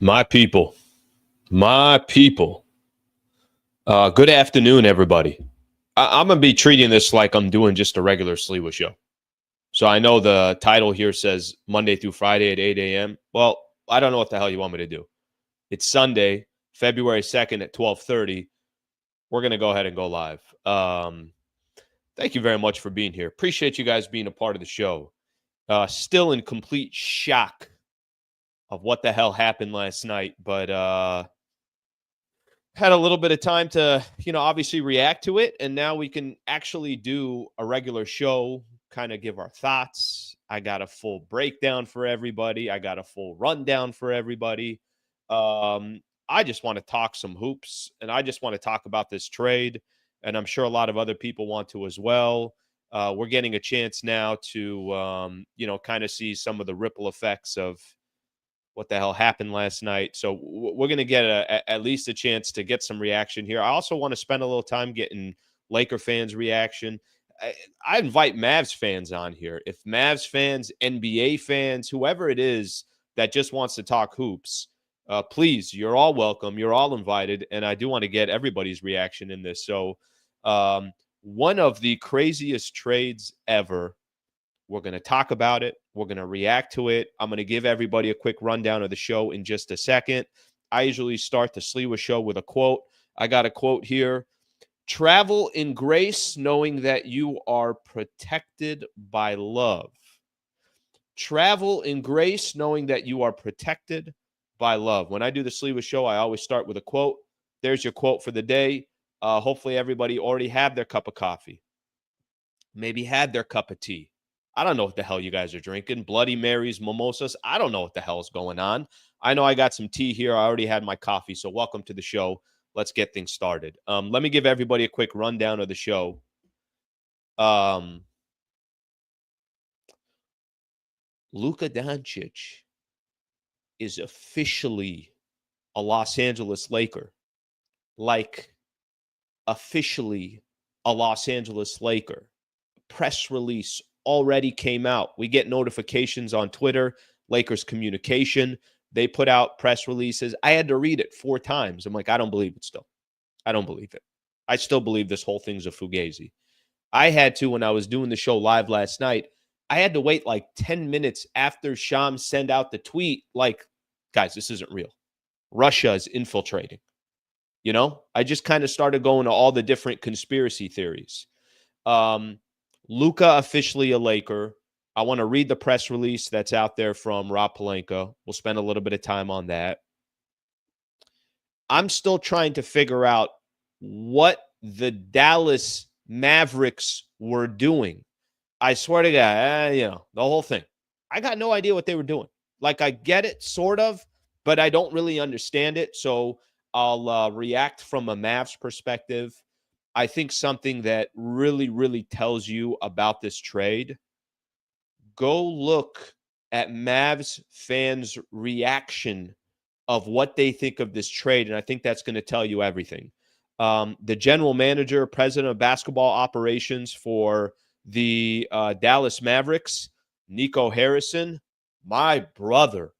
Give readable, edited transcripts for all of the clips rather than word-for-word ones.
My people, my people. Good afternoon, everybody. I'm going to be treating this like I'm doing just a regular Sliwa show. So I know the title here says Monday through Friday at 8 a.m. Well, I don't know what the hell you want me to do. It's Sunday, February 2nd at 12:30. We're going to go ahead and go live. Thank you very much for being here. Appreciate you guys being a part of the show. Still in complete shock of what the hell happened last night, but had a little bit of time to, obviously react to it. And now we can actually do a regular show, kind of give our thoughts. I got a full breakdown for everybody. I got a full rundown for everybody. I just want to talk some hoops, and I just want to talk about this trade. And I'm sure a lot of other people want to as well. We're getting a chance now to, kind of see some of the ripple effects of what the hell happened last night. So we're going to get at least a chance to get some reaction here. I also want to spend a little time getting Laker fans' reaction. I invite Mavs fans on here. If Mavs fans, NBA fans, whoever it is that just wants to talk hoops, please, you're all welcome. You're all invited. And I do want to get everybody's reaction in this. So one of the craziest trades ever. We're going to talk about it. We're going to react to it. I'm going to give everybody a quick rundown of the show in just a second. I usually start the Sliwa show with a quote. I got a quote here. Travel in grace, knowing that you are protected by love. Travel in grace, knowing that you are protected by love. When I do the Sliwa show, I always start with a quote. There's your quote for the day. Hopefully everybody already had their cup of coffee. Maybe had their cup of tea. I don't know what the hell you guys are drinking. Bloody Marys, mimosas. I don't know what the hell is going on. I know I got some tea here. I already had my coffee. So welcome to the show. Let's get things started. Let me give everybody a quick rundown of the show. Luka Doncic is officially a Los Angeles Laker. Like, officially a Los Angeles Laker. Press release already came out. We get notifications on Twitter, Lakers communication. They put out press releases. I had to read it 4 times. I'm like, I don't believe it still. I don't believe it. I still believe this whole thing's a fugazi. I had to, when I was doing the show live last night, I had to wait like 10 minutes after Sham sent out the tweet. Like, guys, this isn't real. Russia is infiltrating. I just kind of started going to all the different conspiracy theories. Luka officially a Laker. I want to read the press release that's out there from Rob Pelinka. We'll spend a little bit of time on that. I'm still trying to figure out what the Dallas Mavericks were doing. I swear to God, the whole thing. I got no idea what they were doing. Like, I get it, sort of, but I don't really understand it. So I'll react from a Mavs perspective. I think something that really, really tells you about this trade, go look at Mavs fans' reaction of what they think of this trade, and I think that's going to tell you everything. The general manager, president of basketball operations for the Dallas Mavericks, Nico Harrison, my brother,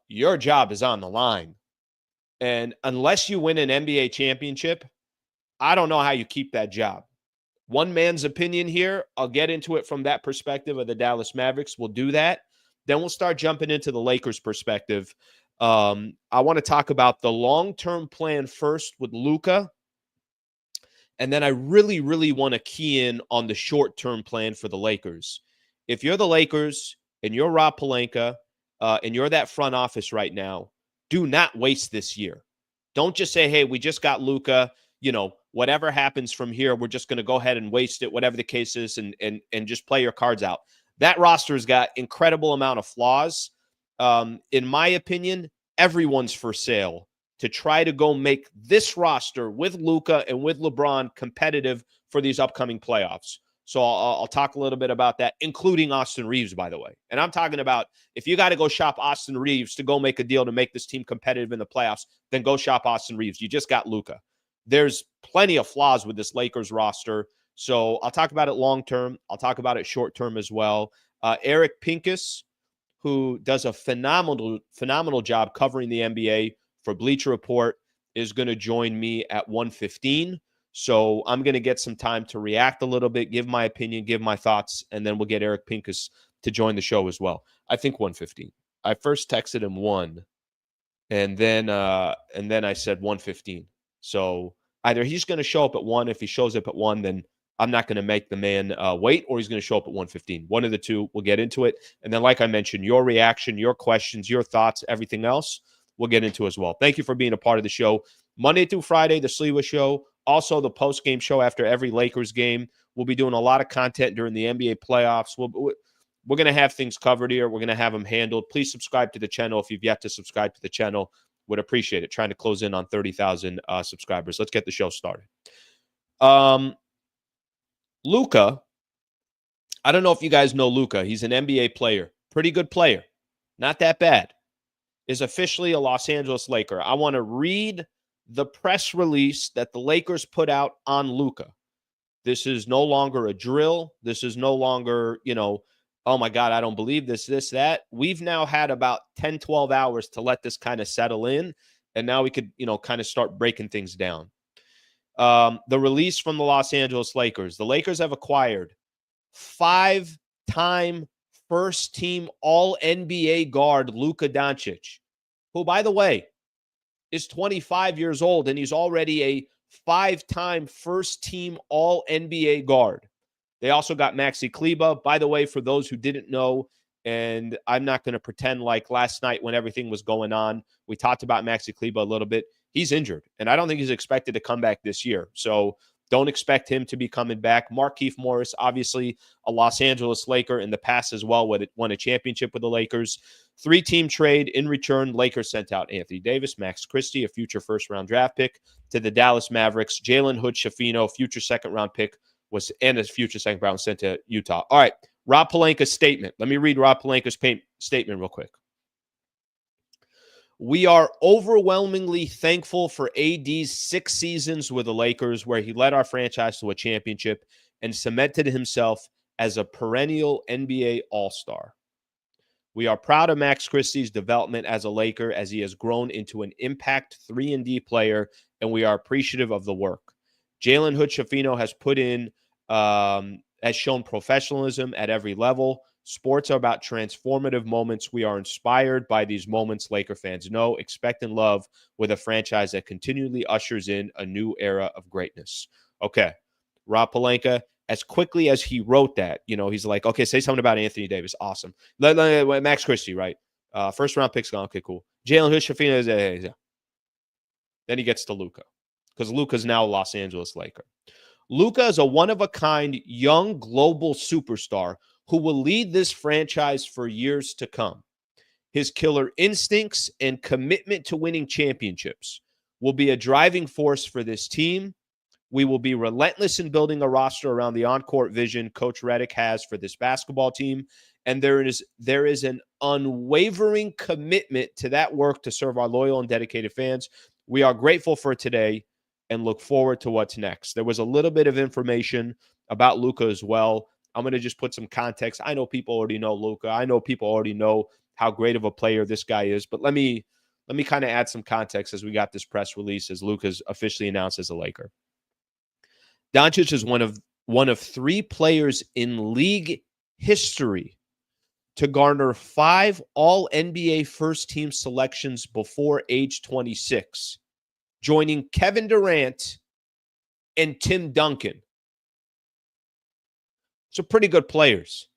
your job is on the line. And unless you win an NBA championship, I don't know how you keep that job. One man's opinion here. I'll get into it from that perspective of the Dallas Mavericks. We'll do that. Then we'll start jumping into the Lakers' perspective. I want to talk about the long-term plan first with Luka. And then I really, really want to key in on the short-term plan for the Lakers. If you're the Lakers and you're Rob Pelinka and you're that front office right now, do not waste this year. Don't just say, hey, we just got Luka. Whatever happens from here, we're just going to go ahead and waste it, whatever the case is, and just play your cards out. That roster's got incredible amount of flaws. In my opinion, everyone's for sale to try to go make this roster with Luka and with LeBron competitive for these upcoming playoffs. So I'll talk a little bit about that, including Austin Reeves, by the way. And I'm talking about if you got to go shop Austin Reeves to go make a deal to make this team competitive in the playoffs, then go shop Austin Reeves. You just got Luka. There's plenty of flaws with this Lakers roster. So I'll talk about it long-term. I'll talk about it short-term as well. Eric Pincus, who does a phenomenal job covering the NBA for Bleacher Report, is going to join me at 1:15. So I'm going to get some time to react a little bit, give my opinion, give my thoughts, and then we'll get Eric Pincus to join the show as well. I think 1:15. I first texted him 1, and then I said 1:15. So either he's going to show up at 1. If he shows up at 1, then I'm not going to make the man wait, or he's going to show up at 1:15. One of the two. We'll get into it. And then, like I mentioned, your reaction, your questions, your thoughts, everything else, we'll get into as well. Thank you for being a part of the show. Monday through Friday, the Sliwa Show. Also, the post-game show after every Lakers game. We'll be doing a lot of content during the NBA playoffs. We're going to have things covered here. We're going to have them handled. Please subscribe to the channel if you've yet to subscribe to the channel. Would appreciate it. Trying to close in on 30,000 subscribers. Let's get the show started. Luka, I don't know if you guys know Luka. He's an NBA player. Pretty good player. Not that bad. Is officially a Los Angeles Laker. I want to read the press release that the Lakers put out on Luka. This is no longer a drill. This is no longer, oh my God, I don't believe this, that. We've now had about 10, 12 hours to let this kind of settle in. And now we could, kind of start breaking things down. The release from the Los Angeles Lakers. The Lakers have acquired 5-time first-team All-NBA guard Luka Doncic, who, by the way, is 25 years old, and he's already a 5-time first-team All-NBA guard. They also got Maxi Kleber. By the way, for those who didn't know, and I'm not going to pretend like last night when everything was going on, we talked about Maxi Kleber a little bit. He's injured, and I don't think he's expected to come back this year. So don't expect him to be coming back. Markieff Morris, obviously a Los Angeles Laker in the past as well, won a championship with the Lakers. 3-team trade. In return, Lakers sent out Anthony Davis, Max Christie, a future first-round draft pick, to the Dallas Mavericks. Jalen Hood-Schifino, future second-round pick, and a future second-round sent to Utah. All right, Rob Pelinka's statement. Let me read Rob Pelinka's statement real quick. We are overwhelmingly thankful for AD's 6 seasons with the Lakers, where he led our franchise to a championship and cemented himself as a perennial NBA All-Star. We are proud of Max Christie's development as a Laker, as he has grown into an impact 3-and-D player, and we are appreciative of the work Jalen Hood-Schifino has shown professionalism at every level. Sports are about transformative moments. We are inspired by these moments, Laker fans know, expect, and love with a franchise that continually ushers in a new era of greatness. Okay, Rob Pelinka, as quickly as he wrote that, he's like, okay, say something about Anthony Davis. Awesome. Max Christie, right? First-round picks gone. Okay, cool. Jalen Hood-Schifino is Then he gets to Luka, because Luka's now a Los Angeles Laker. Luka is a one-of-a-kind young global superstar who will lead this franchise for years to come. His killer instincts and commitment to winning championships will be a driving force for this team. We will be relentless in building a roster around the on-court vision Coach Redick has for this basketball team, and there is an unwavering commitment to that work to serve our loyal and dedicated fans. We are grateful for today and look forward to what's next. There was a little bit of information about Luka as well. I'm going to just put some context. I know people already know Luka. I know people already know how great of a player this guy is. But let me kind of add some context as we got this press release as Luka's officially announced as a Laker. Doncic is one of 3 players in league history to garner 5 All-NBA first-team selections before age 26, joining Kevin Durant and Tim Duncan. So pretty good players.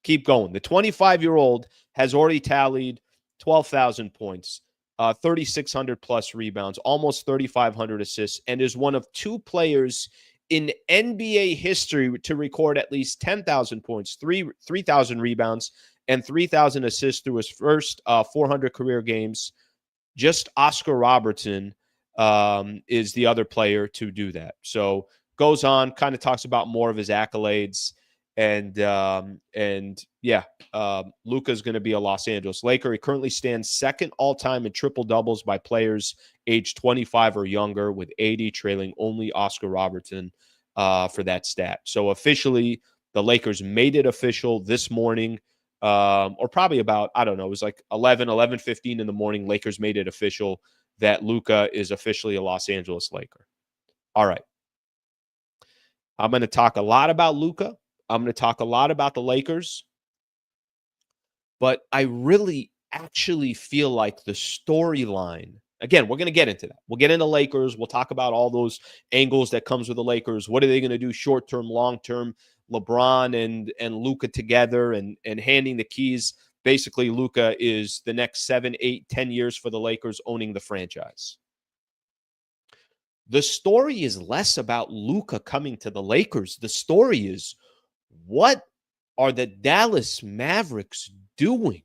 Keep going. The 25-year-old has already tallied 12,000 points, 3,600 plus rebounds, almost 3,500 assists, and is one of 2 players in NBA history to record at least 10,000 points, 3,000 rebounds, and 3,000 assists through his first 400 career games. Just Oscar Robertson is the other player to do that. So goes on, kind of talks about more of his accolades. Luka is going to be a Los Angeles Laker. He currently stands second all-time in triple-doubles by players age 25 or younger, with 80 trailing only Oscar Robertson for that stat. So officially, the Lakers made it official this morning. or probably about, I don't know, it was like 11:15 in the morning. Lakers made it official that Luka is officially a Los Angeles Laker. All right. I'm going to talk a lot about Luka. I'm going to talk a lot about the Lakers. But I really actually feel like the storyline, again, we're going to get into that. We'll get into Lakers. We'll talk about all those angles that comes with the Lakers. What are they going to do short term, long term? LeBron and Luka together and handing the keys. Basically, Luka is the next 7, 8, 10 years for the Lakers owning the franchise. The story is less about Luka coming to the Lakers. The story is, what are the Dallas Mavericks doing?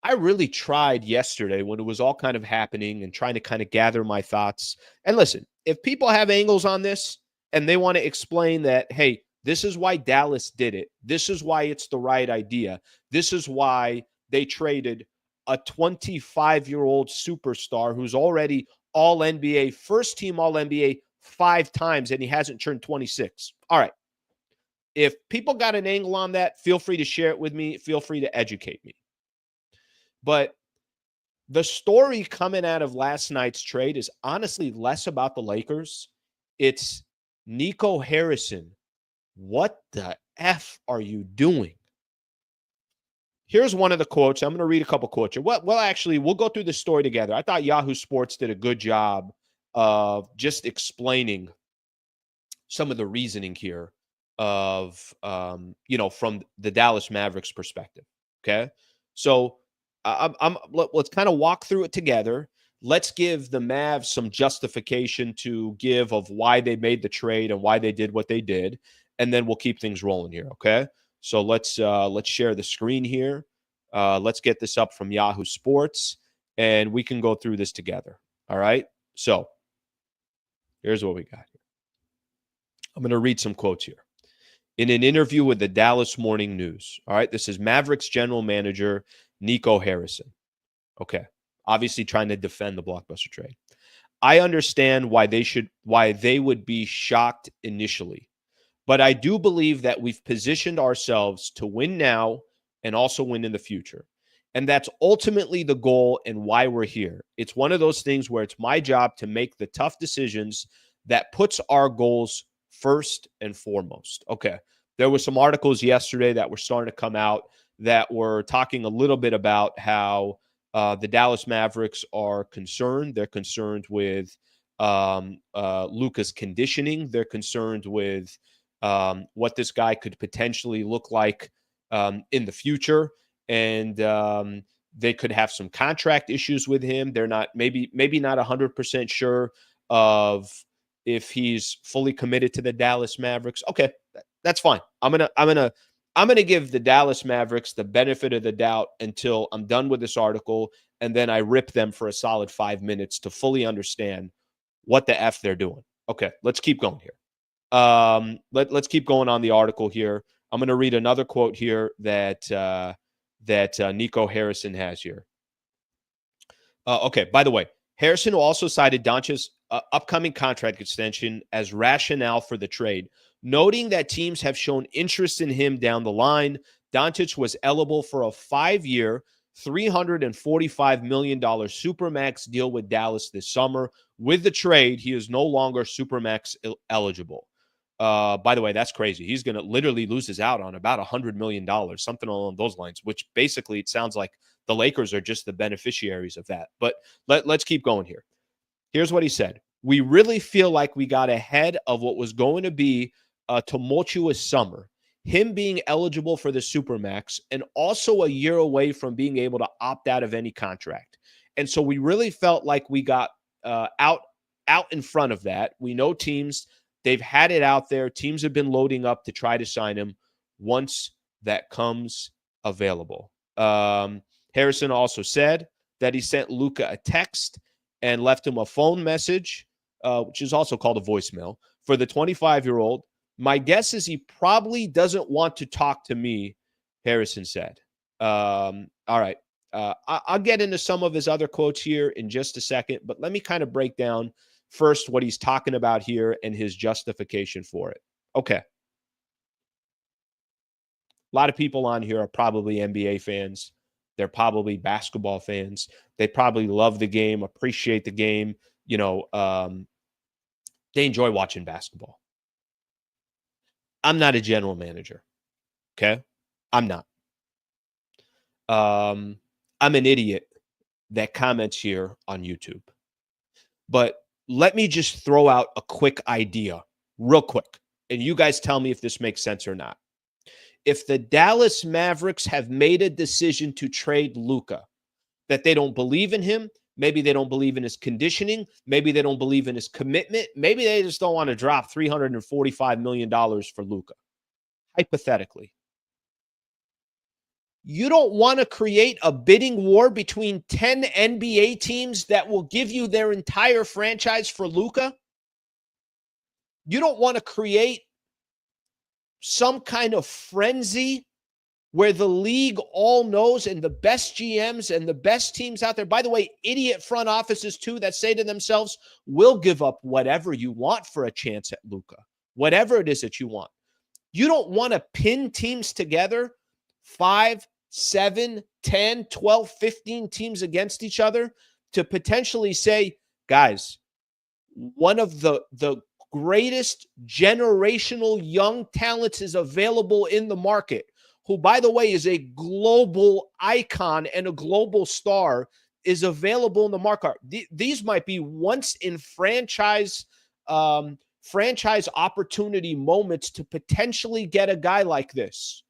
I really tried yesterday when it was all kind of happening and trying to kind of gather my thoughts. And listen, if people have angles on this and they want to explain that, hey, this is why Dallas did it. This is why it's the right idea. This is why they traded a 25-year-old superstar who's already all NBA, first team all NBA 5 times, and he hasn't turned 26. All right. If people got an angle on that, feel free to share it with me. Feel free to educate me. But the story coming out of last night's trade is honestly less about the Lakers. It's Nico Harrison. What the F are you doing? Here's one of the quotes. I'm going to read a couple quotes here. Well, actually, we'll go through the story together. I thought Yahoo Sports did a good job of just explaining some of the reasoning here of, from the Dallas Mavericks perspective. Okay. So let's kind of walk through it together. Let's give the Mavs some justification to give of why they made the trade and why they did what they did. And then we'll keep things rolling here. Okay. So let's share the screen here. Let's get this up from Yahoo Sports and we can go through this together. All right. So here's what we got here. I'm going to read some quotes here. In an interview with the Dallas Morning News. All right. This is Mavericks general manager Nico Harrison. Okay. Obviously trying to defend the blockbuster trade. I understand why they would be shocked initially. But I do believe that we've positioned ourselves to win now and also win in the future. And that's ultimately the goal and why we're here. It's one of those things where it's my job to make the tough decisions that puts our goals first and foremost. Okay. There were some articles yesterday that were starting to come out that were talking a little bit about how the Dallas Mavericks are concerned. They're concerned with Luka's conditioning. They're concerned with what this guy could potentially look like in the future. And they could have some contract issues with him. They're not maybe not 100% sure of if he's fully committed to the Dallas Mavericks. Okay, that's fine. I'm gonna give the Dallas Mavericks the benefit of the doubt until I'm done with this article, and then I rip them for a solid 5 minutes to fully understand what the F they're doing. Okay, let's keep going here. Let's keep going on the article here. I'm going to read another quote here that Nico Harrison has here. Okay, by the way, Harrison also cited Doncic's upcoming contract extension as rationale for the trade, noting that teams have shown interest in him down the line. Doncic was eligible for a 5-year, $345 million Supermax deal with Dallas this summer. With the trade, he is no longer Supermax eligible. By the way, that's crazy. He's going to literally lose out on about $100 million, something along those lines, which basically it sounds like the Lakers are just the beneficiaries of that. But let's keep going here. Here's what he said. We really feel like we got ahead of what was going to be a tumultuous summer. Him being eligible for the Supermax and also a year away from being able to opt out of any contract. And so we really felt like we got out in front of that. We know teams, they've had it out there. Teams have been loading up to try to sign him once that comes available. Harrison also said that he sent Luka a text and left him a phone message, which is also called a voicemail, for the 25-year-old. My guess is he probably doesn't want to talk to me, Harrison said. All right. I'll get into some of his other quotes here in just a second, but let me kind of break down first what he's talking about here and his justification for it. Okay. A lot of people on here are probably NBA fans. They're probably basketball fans. They probably love the game, appreciate the game. They enjoy watching basketball. I'm not a general manager. Okay. I'm not. I'm an idiot that comments here on YouTube. But let me just throw out a quick idea, real quick. And you guys tell me if this makes sense or not. If the Dallas Mavericks have made a decision to trade Luka, that they don't believe in him, maybe they don't believe in his conditioning, maybe they don't believe in his commitment, maybe they just don't want to drop $345 million for Luka, hypothetically. You don't want to create a bidding war between 10 NBA teams that will give you their entire franchise for Luka? You don't want to create some kind of frenzy where the league all knows and the best GMs and the best teams out there, by the way, idiot front offices too, that say to themselves, we'll give up whatever you want for a chance at Luka, whatever it is that you want. You don't want to pin teams together, 5, 7, 10, 12, 15 teams against each other to potentially say, guys, one of the greatest generational young talents is available in the market, who, by the way, is a global icon and a global star, is available in the market. These might be once in franchise opportunity moments to potentially get a guy like this.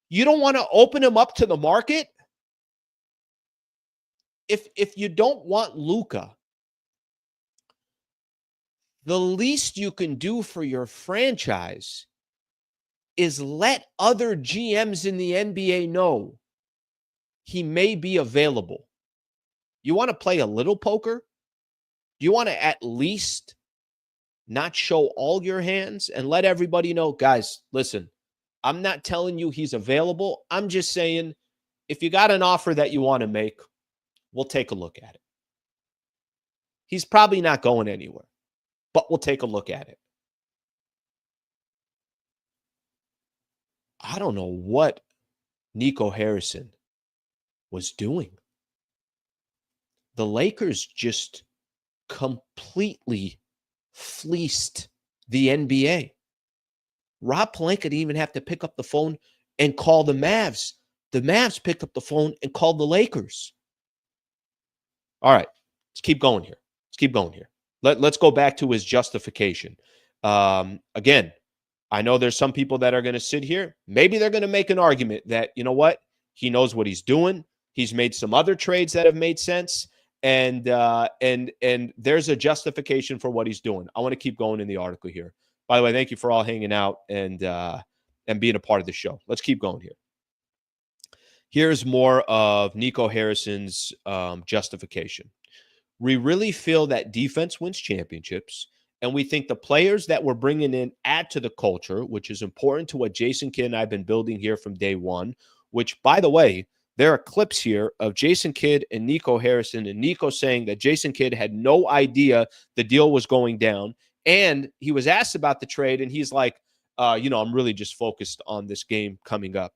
You don't want to open him up to the market? If you don't want Luka, the least you can do for your franchise is let other GMs in the NBA know he may be available. You want to play a little poker? Do you want to at least not show all your hands and let everybody know, guys, listen, I'm not telling you he's available. I'm just saying, if you got an offer that you want to make, we'll take a look at it. He's probably not going anywhere, but we'll take a look at it. I don't know what Nico Harrison was doing. The Lakers just completely fleeced the NBA. Rob Pelinka didn't even have to pick up the phone and call the Mavs. The Mavs picked up the phone and called the Lakers. All right, let's keep going here. Let's go back to his justification. Again, I know there's some people that are going to sit here. Maybe they're going to make an argument that, you know what? He knows what he's doing. He's made some other trades that have made sense. And there's a justification for what he's doing. I want to keep going in the article here. By the way, thank you for all hanging out and being a part of the show. Let's keep going here. Here's more of Nico Harrison's justification. We really feel that defense wins championships, and we think the players that we're bringing in add to the culture, which is important to what Jason Kidd and I have been building here from day one, which, by the way, there are clips here of Jason Kidd and Nico Harrison, and Nico saying that Jason Kidd had no idea the deal was going down. And he was asked about the trade, and he's like, I'm really just focused on this game coming up.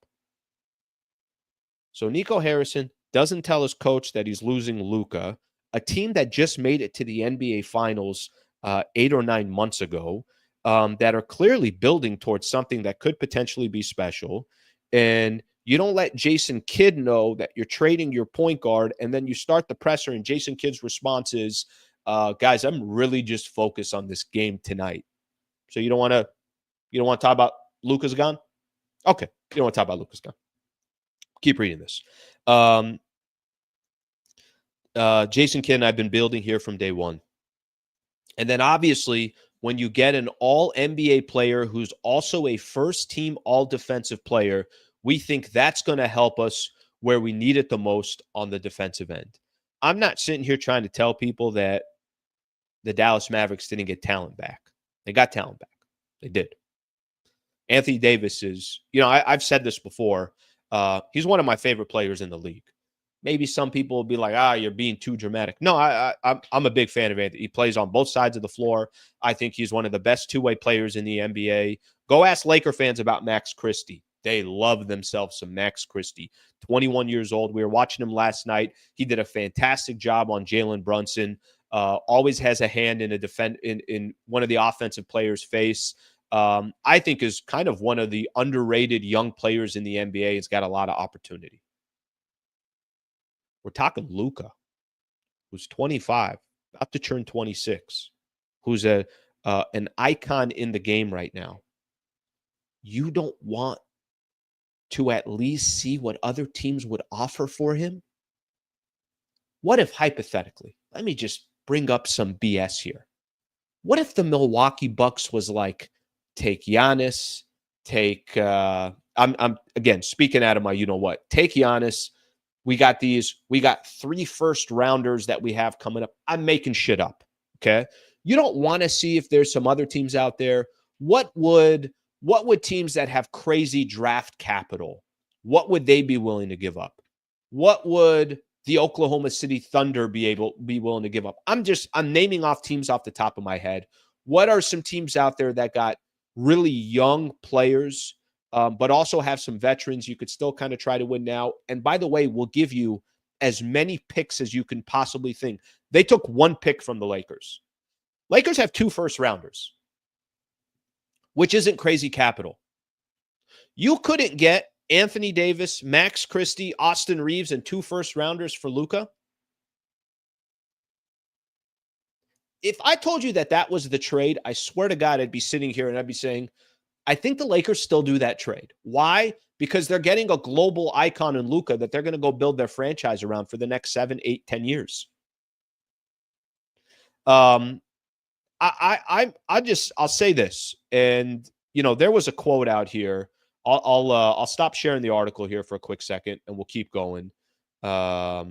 So Nico Harrison doesn't tell his coach that he's losing Luka, a team that just made it to the NBA Finals 8 or 9 months ago, that are clearly building towards something that could potentially be special. And you don't let Jason Kidd know that you're trading your point guard, and then you start the presser, and Jason Kidd's response is, guys, I'm really just focused on this game tonight. So you don't want to talk about Luka's gone? Okay. You don't want to talk about Luka's gone. Keep reading this. Jason Kidd and I've been building here from day one. And then obviously when you get an all NBA player who's also a first team all defensive player, we think that's going to help us where we need it the most on the defensive end. I'm not sitting here trying to tell people that the Dallas Mavericks didn't get talent back. They got talent back. They did. Anthony Davis is, I've said this before. He's one of my favorite players in the league. Maybe some people will be like, you're being too dramatic. No, I'm a big fan of Anthony. He plays on both sides of the floor. I think he's one of the best two-way players in the NBA. Go ask Laker fans about Max Christie. They love themselves some Max Christie. 21 years old. We were watching him last night. He did a fantastic job on Jalen Brunson. Always has a hand in in one of the offensive players' face. I think is kind of one of the underrated young players in the NBA. He's got a lot of opportunity. We're talking Luka, who's 25, about to turn 26, who's an icon in the game right now. You don't want to at least see what other teams would offer for him? What if, hypothetically, let me just bring up some BS here. What if the Milwaukee Bucks was like, take Giannis, take, I'm again, speaking out of my you-know-what, take Giannis. We got 3 first-rounders that we have coming up. I'm making shit up, okay? You don't want to see if there's some other teams out there. What would teams that have crazy draft capital, what would they be willing to give up? What would the Oklahoma City Thunder be willing to give up? I'm naming off teams off the top of my head. What are some teams out there that got really young players, but also have some veterans you could still kind of try to win now? And by the way, we'll give you as many picks as you can possibly think. They took 1 pick from the Lakers. Lakers have 2 first-rounders, which isn't crazy capital. You couldn't get Anthony Davis, Max Christie, Austin Reeves, and 2 first-rounders for Luka? If I told you that was the trade, I swear to God, I'd be sitting here and I'd be saying, I think the Lakers still do that trade. Why? Because they're getting a global icon in Luka that they're going to go build their franchise around for the next 7, 8, 10 years. I'll say this, and there was a quote out here. I'll stop sharing the article here for a quick second, and we'll keep going. Let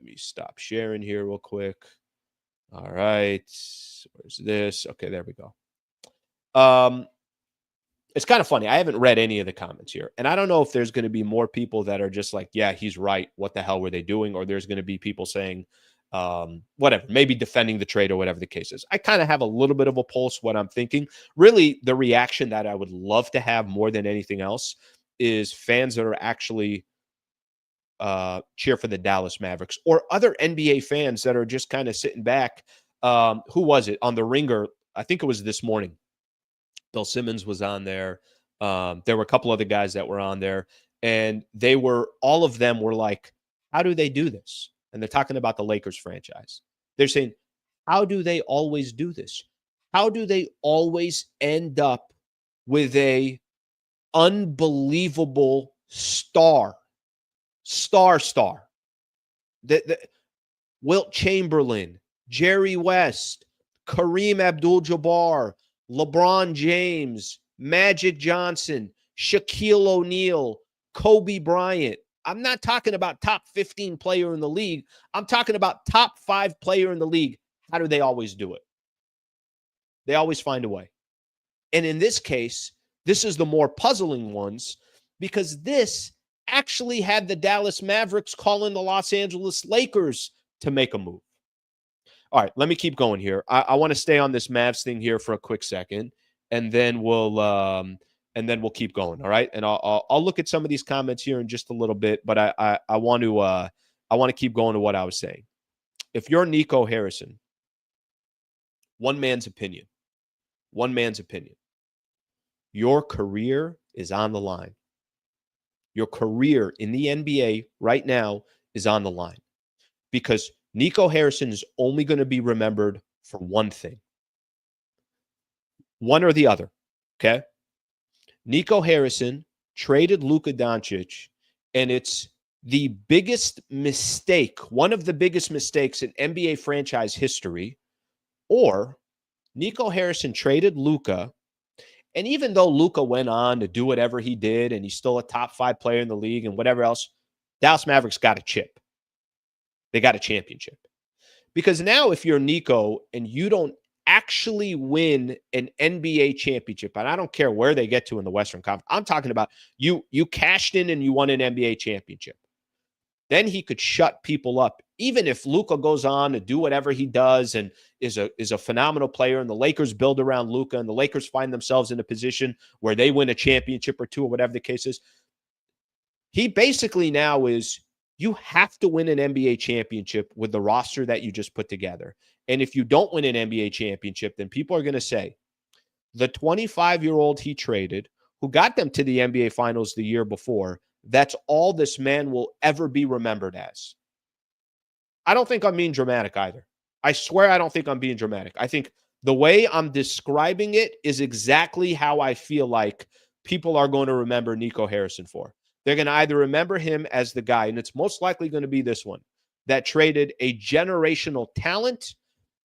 me stop sharing here real quick. All right, where's this? Okay, there we go. It's kind of funny. I haven't read any of the comments here, and I don't know if there's going to be more people that are just like, yeah, he's right. What the hell were they doing? Or there's going to be people saying, whatever, maybe defending the trade or whatever the case is. I kind of have a little bit of a pulse what I'm thinking. Really, the reaction that I would love to have more than anything else is fans that are actually cheer for the Dallas Mavericks, or other NBA fans that are just kind of sitting back. Who was it on the Ringer? I think it was this morning. Bill Simmons was on there. There were a couple other guys that were on there, and all of them were like, how do they do this? And they're talking about the Lakers franchise. They're saying, how do they always do this? How do they always end up with a unbelievable star? Wilt Chamberlain, Jerry West, Kareem Abdul-Jabbar, LeBron James, Magic Johnson, Shaquille O'Neal, Kobe Bryant. I'm not talking about top 15 player in the league. I'm talking about top 5 player in the league. How do they always do it? They always find a way. And in this case, this is the more puzzling ones, because this actually had the Dallas Mavericks calling the Los Angeles Lakers to make a move. All right, let me keep going here. I want to stay on this Mavs thing here for a quick second, and then we'll keep going. All right, and I'll look at some of these comments here in just a little bit, but I want to keep going to what I was saying. If you're Nico Harrison, one man's opinion, your career is on the line. Your career in the NBA right now is on the line, because Nico Harrison is only going to be remembered for one thing. One or the other, okay? Nico Harrison traded Luka Doncic, and it's the biggest mistake, one of the biggest mistakes in NBA franchise history, or Nico Harrison traded Luka, and even though Luka went on to do whatever he did, and he's still a top 5 player in the league and whatever else, Dallas Mavericks got a chip. They got a championship. Because now if you're Nico and you don't actually win an NBA championship, and I don't care where they get to in the Western Conference, I'm talking about you cashed in and you won an NBA championship. then he could shut people up. Even if Luka goes on to do whatever he does and is a phenomenal player, and the Lakers build around Luka, and the Lakers find themselves in a position where they win a championship or two or whatever the case is, he basically now is, you have to win an NBA championship with the roster that you just put together. And if you don't win an NBA championship, then people are going to say, the 25-year-old he traded, who got them to the NBA Finals the year before, that's all this man will ever be remembered as. I don't think I'm being dramatic either. I swear I don't think I'm being dramatic. I think the way I'm describing it is exactly how I feel like people are going to remember Nico Harrison for. They're going to either remember him as the guy, and it's most likely going to be this one, that traded a generational talent,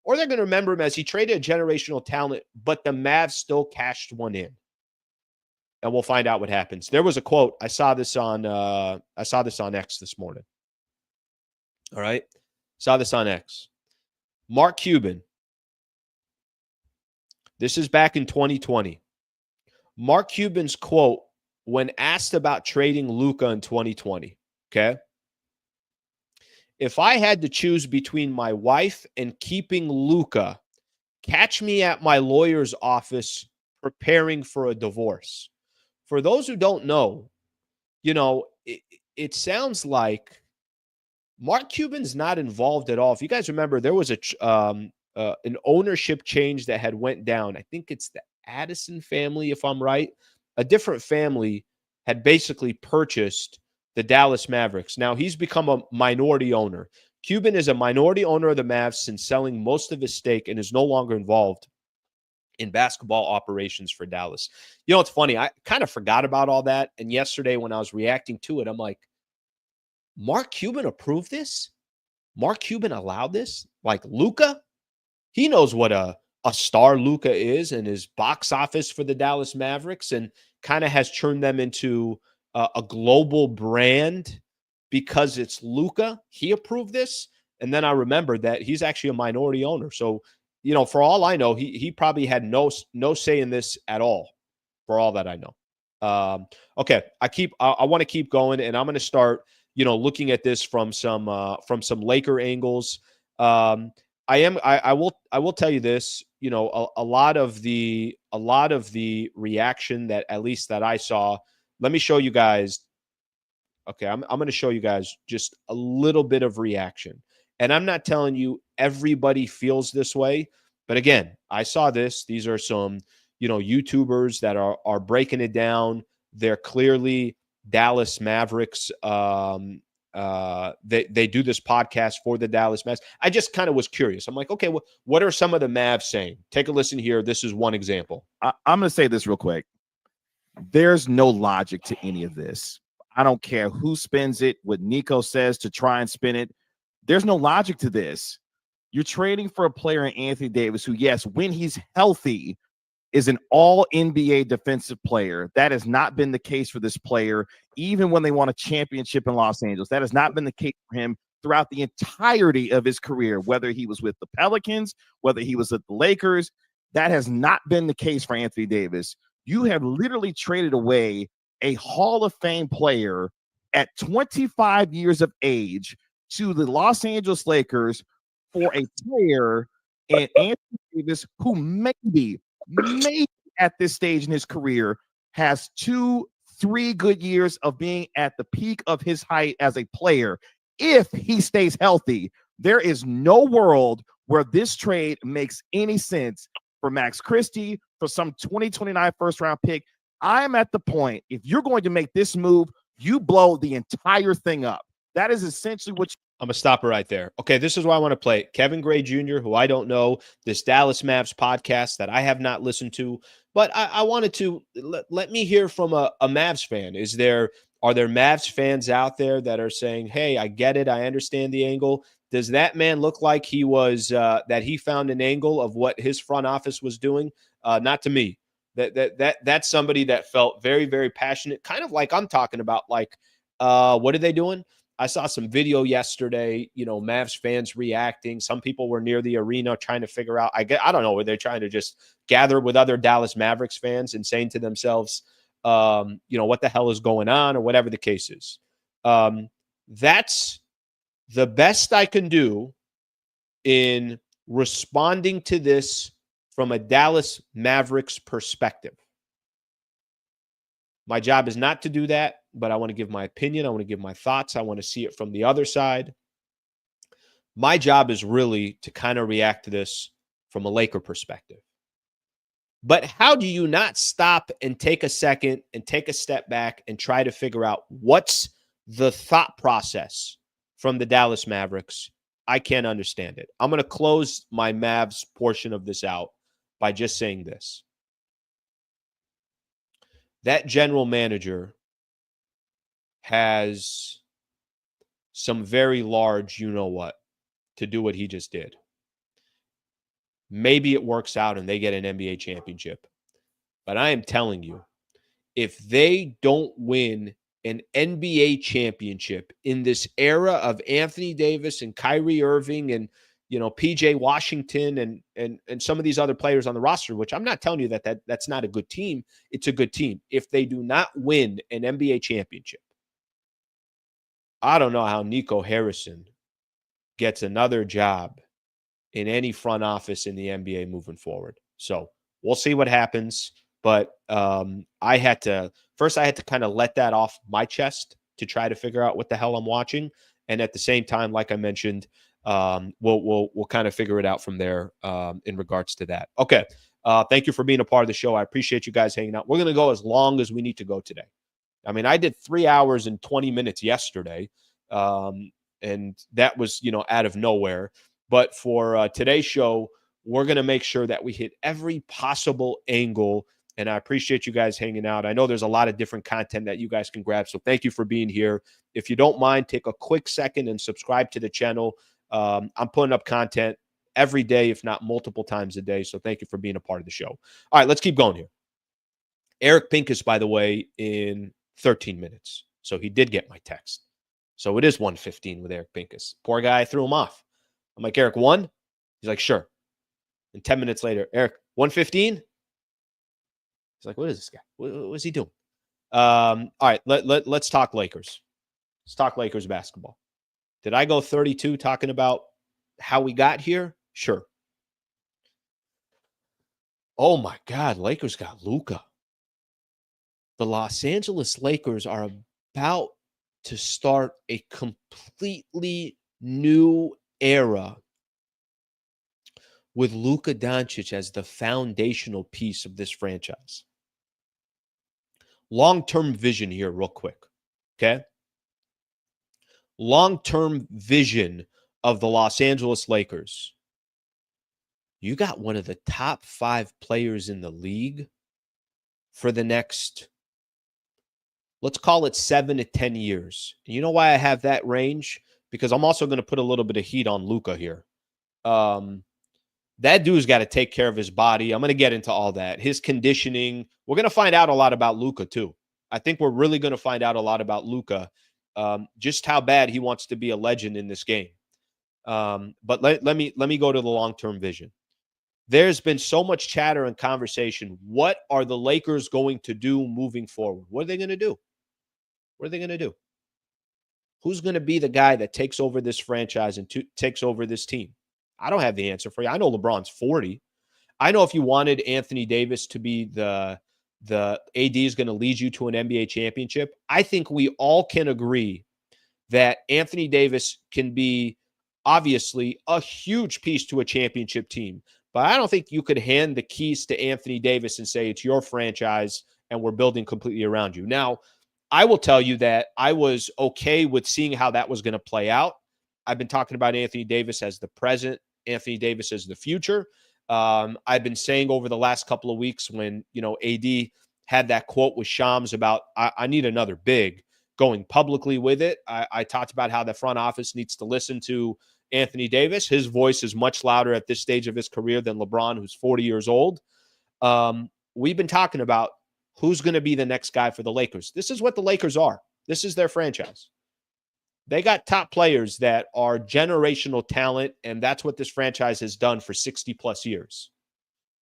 or they're going to remember him as he traded a generational talent, but the Mavs still cashed one in. And we'll find out what happens. There was a quote. I saw this on X this morning. All right. Saw this on X. Mark Cuban. This is back in 2020. Mark Cuban's quote when asked about trading Luka in 2020. Okay. If I had to choose between my wife and keeping Luka, catch me at my lawyer's office preparing for a divorce. For those who don't know, it sounds like Mark Cuban's not involved at all. If you guys remember, there was an ownership change that had went down. I think it's the Addison family, if I'm right. A different family had basically purchased the Dallas Mavericks. Now he's become a minority owner. Cuban is a minority owner of the Mavs since selling most of his stake and is no longer involved in basketball operations for Dallas. You know, it's funny. I kind of forgot about all that. And yesterday when I was reacting to it, I'm like, Mark Cuban approved this? Mark Cuban allowed this? Like Luka? He knows what a star Luka is and his box office for the Dallas Mavericks, and kind of has turned them into a global brand because it's Luka. He approved this. And then I remembered that he's actually a minority owner. So, for all I know, he probably had no say in this at all, for all that I know. Okay, I want to keep going, and I'm going to start, looking at this from some Laker angles. I will tell you this, a lot of the reaction that, at least that I saw. Let me show you guys. Okay, I'm going to show you guys just a little bit of reaction. And I'm not telling you everybody feels this way, but again, I saw this. These are some, YouTubers that are breaking it down. They're clearly Dallas Mavericks. They do this podcast for the Dallas Mavs. I just kind of was curious. I'm like, okay, what are some of the Mavs saying? Take a listen here. This is one example. I'm going to say this real quick. There's no logic to any of this. I don't care who spins it, what Nico says to try and spin it. There's no logic to this. You're trading for a player in Anthony Davis who, yes, when he's healthy, is an all-NBA defensive player. That has not been the case for this player, even when they won a championship in Los Angeles. That has not been the case for him throughout the entirety of his career, whether he was with the Pelicans, whether he was at the Lakers. That has not been the case for Anthony Davis. You have literally traded away a Hall of Fame player at 25 years of age to the Los Angeles Lakers for a player and Anthony Davis who maybe at this stage in his career has 2-3 good years of being at the peak of his height as a player. If he stays healthy, there is no world where this trade makes any sense for Max Christie, for some 2029 first-round pick. I'm at the point, if you're going to make this move, you blow the entire thing up. That is essentially what I'm going to stop it right there. Okay, this is why I want to play Kevin Gray Jr., who I don't know, this Dallas Mavs podcast that I have not listened to, but I wanted to let me hear from a Mavs fan. Are there Mavs fans out there that are saying, hey, I get it, I understand the angle? Does that man look like he was that he found an angle of what his front office was doing? Not to me. That's somebody that felt very, very passionate, kind of like I'm talking about. Like, what are they doing? I saw some video yesterday, Mavs fans reacting. Some people were near the arena trying to figure out, I don't know, were they trying to just gather with other Dallas Mavericks fans and saying to themselves, what the hell is going on, or whatever the case is. That's the best I can do in responding to this from a Dallas Mavericks perspective. My job is not to do that, but I want to give my opinion. I want to give my thoughts. I want to see it from the other side. My job is really to kind of react to this from a Laker perspective. But how do you not stop and take a second and take a step back and try to figure out what's the thought process from the Dallas Mavericks? I can't understand it. I'm going to close my Mavs portion of this out by just saying this. That general manager has some very large you-know-what to do what he just did. Maybe it works out and they get an NBA championship. But I am telling you, if they don't win an NBA championship in this era of Anthony Davis and Kyrie Irving and PJ Washington and some of these other players on the roster, which I'm not telling you that's not a good team. It's a good team. If they do not win an NBA championship, I don't know how Nico Harrison gets another job in any front office in the NBA moving forward. So we'll see what happens. But I had to kind of let that off my chest to try to figure out what the hell I'm watching. And at the same time, like I mentioned, we'll kind of figure it out from there in regards to that. Okay. Thank you for being a part of the show. I appreciate you guys hanging out. We're going to go as long as we need to go today. I mean, I did 3 hours and 20 minutes yesterday, and that was, out of nowhere. But for today's show, we're going to make sure that we hit every possible angle. And I appreciate you guys hanging out. I know there's a lot of different content that you guys can grab. So thank you for being here. If you don't mind, take a quick second and subscribe to the channel. I'm putting up content every day, if not multiple times a day. So thank you for being a part of the show. All right, let's keep going here. Eric Pincus, by the way, in 13 minutes. So he did get my text. So it is 1:15 with Eric Pincus. Poor guy, threw him off. I'm like, Eric, 1? He's like, sure. And 10 minutes later, Eric, 1:15? He's like, what is this guy? What is he doing? All right, let's talk Lakers. Let's talk Lakers basketball. Did I go 32 talking about how we got here? Sure. Oh, my God. Lakers got Luka. The Los Angeles Lakers are about to start a completely new era with Luka Doncic as the foundational piece of this franchise. Long-term vision here real quick, okay? Long-term vision of the Los Angeles Lakers. You got one of the top 5 players in the league for the next, let's call it 7 to 10 years. And you know why I have that range? Because I'm also going to put a little bit of heat on Luka here. That dude's got to take care of his body. I'm going to get into all that. His conditioning. We're going to find out a lot about Luka, too. I think we're really going to find out a lot about Luka, just how bad he wants to be a legend in this game. But let me go to the long-term vision. There's been so much chatter and conversation. What are the Lakers going to do moving forward? What are they going to do? What are they going to do? Who's going to be the guy that takes over this franchise and takes over this team? I don't have the answer for you. I know LeBron's 40. I know if you wanted Anthony Davis to be the AD is going to lead you to an NBA championship, I think we all can agree that Anthony Davis can be obviously a huge piece to a championship team. But I don't think you could hand the keys to Anthony Davis and say it's your franchise and we're building completely around you. Now, I will tell you that I was okay with seeing how that was going to play out. I've been talking about Anthony Davis as the present, Anthony Davis as the future. I've been saying over the last couple of weeks when, AD had that quote with Shams about, I need another big, going publicly with it. I talked about how the front office needs to listen to Anthony Davis. His voice is much louder at this stage of his career than LeBron, who's 40 years old. We've been talking about who's going to be the next guy for the Lakers. This is what the Lakers are. This is their franchise. They got top players that are generational talent, and that's what this franchise has done for 60-plus years.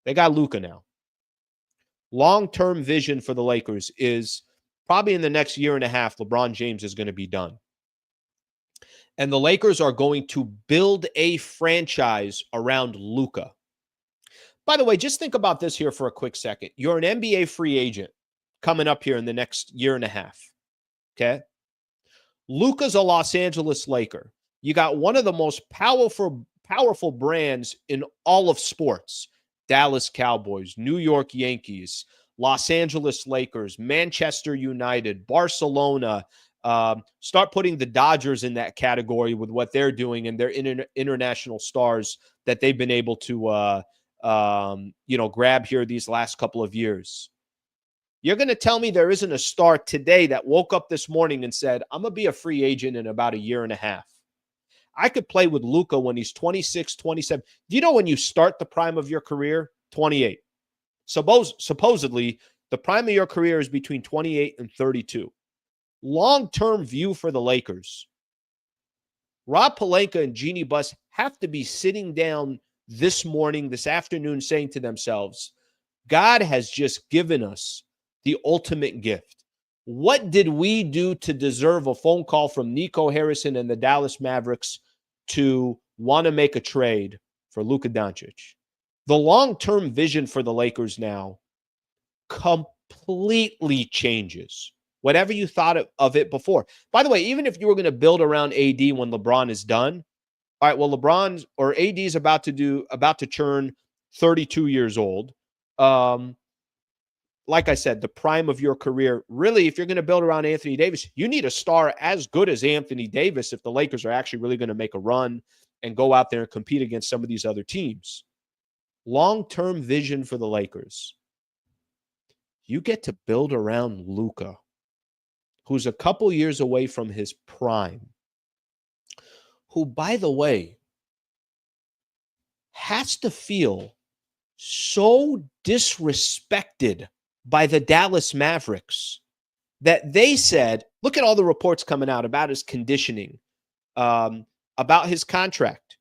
They got Luka now. Long-term vision for the Lakers is probably in the next year and a half, LeBron James is going to be done. And the Lakers are going to build a franchise around Luka. By the way, just think about this here for a quick second. You're an NBA free agent coming up here in the next year and a half. Okay. Luka's a Los Angeles Laker. You got one of the most powerful brands in all of sports. Dallas Cowboys, New York Yankees, Los Angeles Lakers, Manchester United, Barcelona. Start putting the Dodgers in that category with what they're doing and their international stars that they've been able to grab here these last couple of years. You're going to tell me there isn't a star today that woke up this morning and said, I'm going to be a free agent in about a year and a half. I could play with Luka when he's 26, 27. Do you know when you start the prime of your career? 28. Supposedly, the prime of your career is between 28 and 32. Long-term view for the Lakers. Rob Pelinka and Jeannie Buss have to be sitting down this morning, this afternoon, saying to themselves, God has just given us the ultimate gift. What did we do to deserve a phone call from Nico Harrison and the Dallas Mavericks to want to make a trade for Luka Doncic? The long-term vision for the Lakers now completely changes. Whatever you thought of it before. By the way, even if you were going to build around AD when LeBron is done, all right, well, LeBron or AD is about to turn 32 years old. Like I said, the prime of your career, really, if you're going to build around Anthony Davis, you need a star as good as Anthony Davis if the Lakers are actually really going to make a run and go out there and compete against some of these other teams. Long-term vision for the Lakers. You get to build around Luka, who's a couple years away from his prime, who, by the way, has to feel so disrespected by the Dallas Mavericks that they said, look at all the reports coming out about his conditioning, about his contract.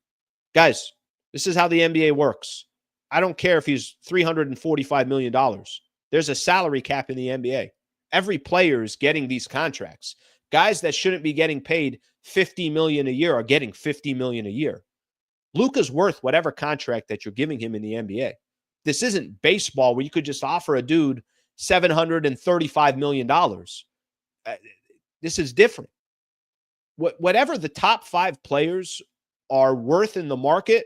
Guys, this is how the NBA works. I don't care if he's $345 million. There's a salary cap in the NBA. Every player is getting these contracts. Guys that shouldn't be getting paid $50 million a year are getting $50 million a year. Luka's worth whatever contract that you're giving him in the NBA. This isn't baseball where you could just offer a dude $735 million. This is different. Whatever the top 5 players are worth in the market,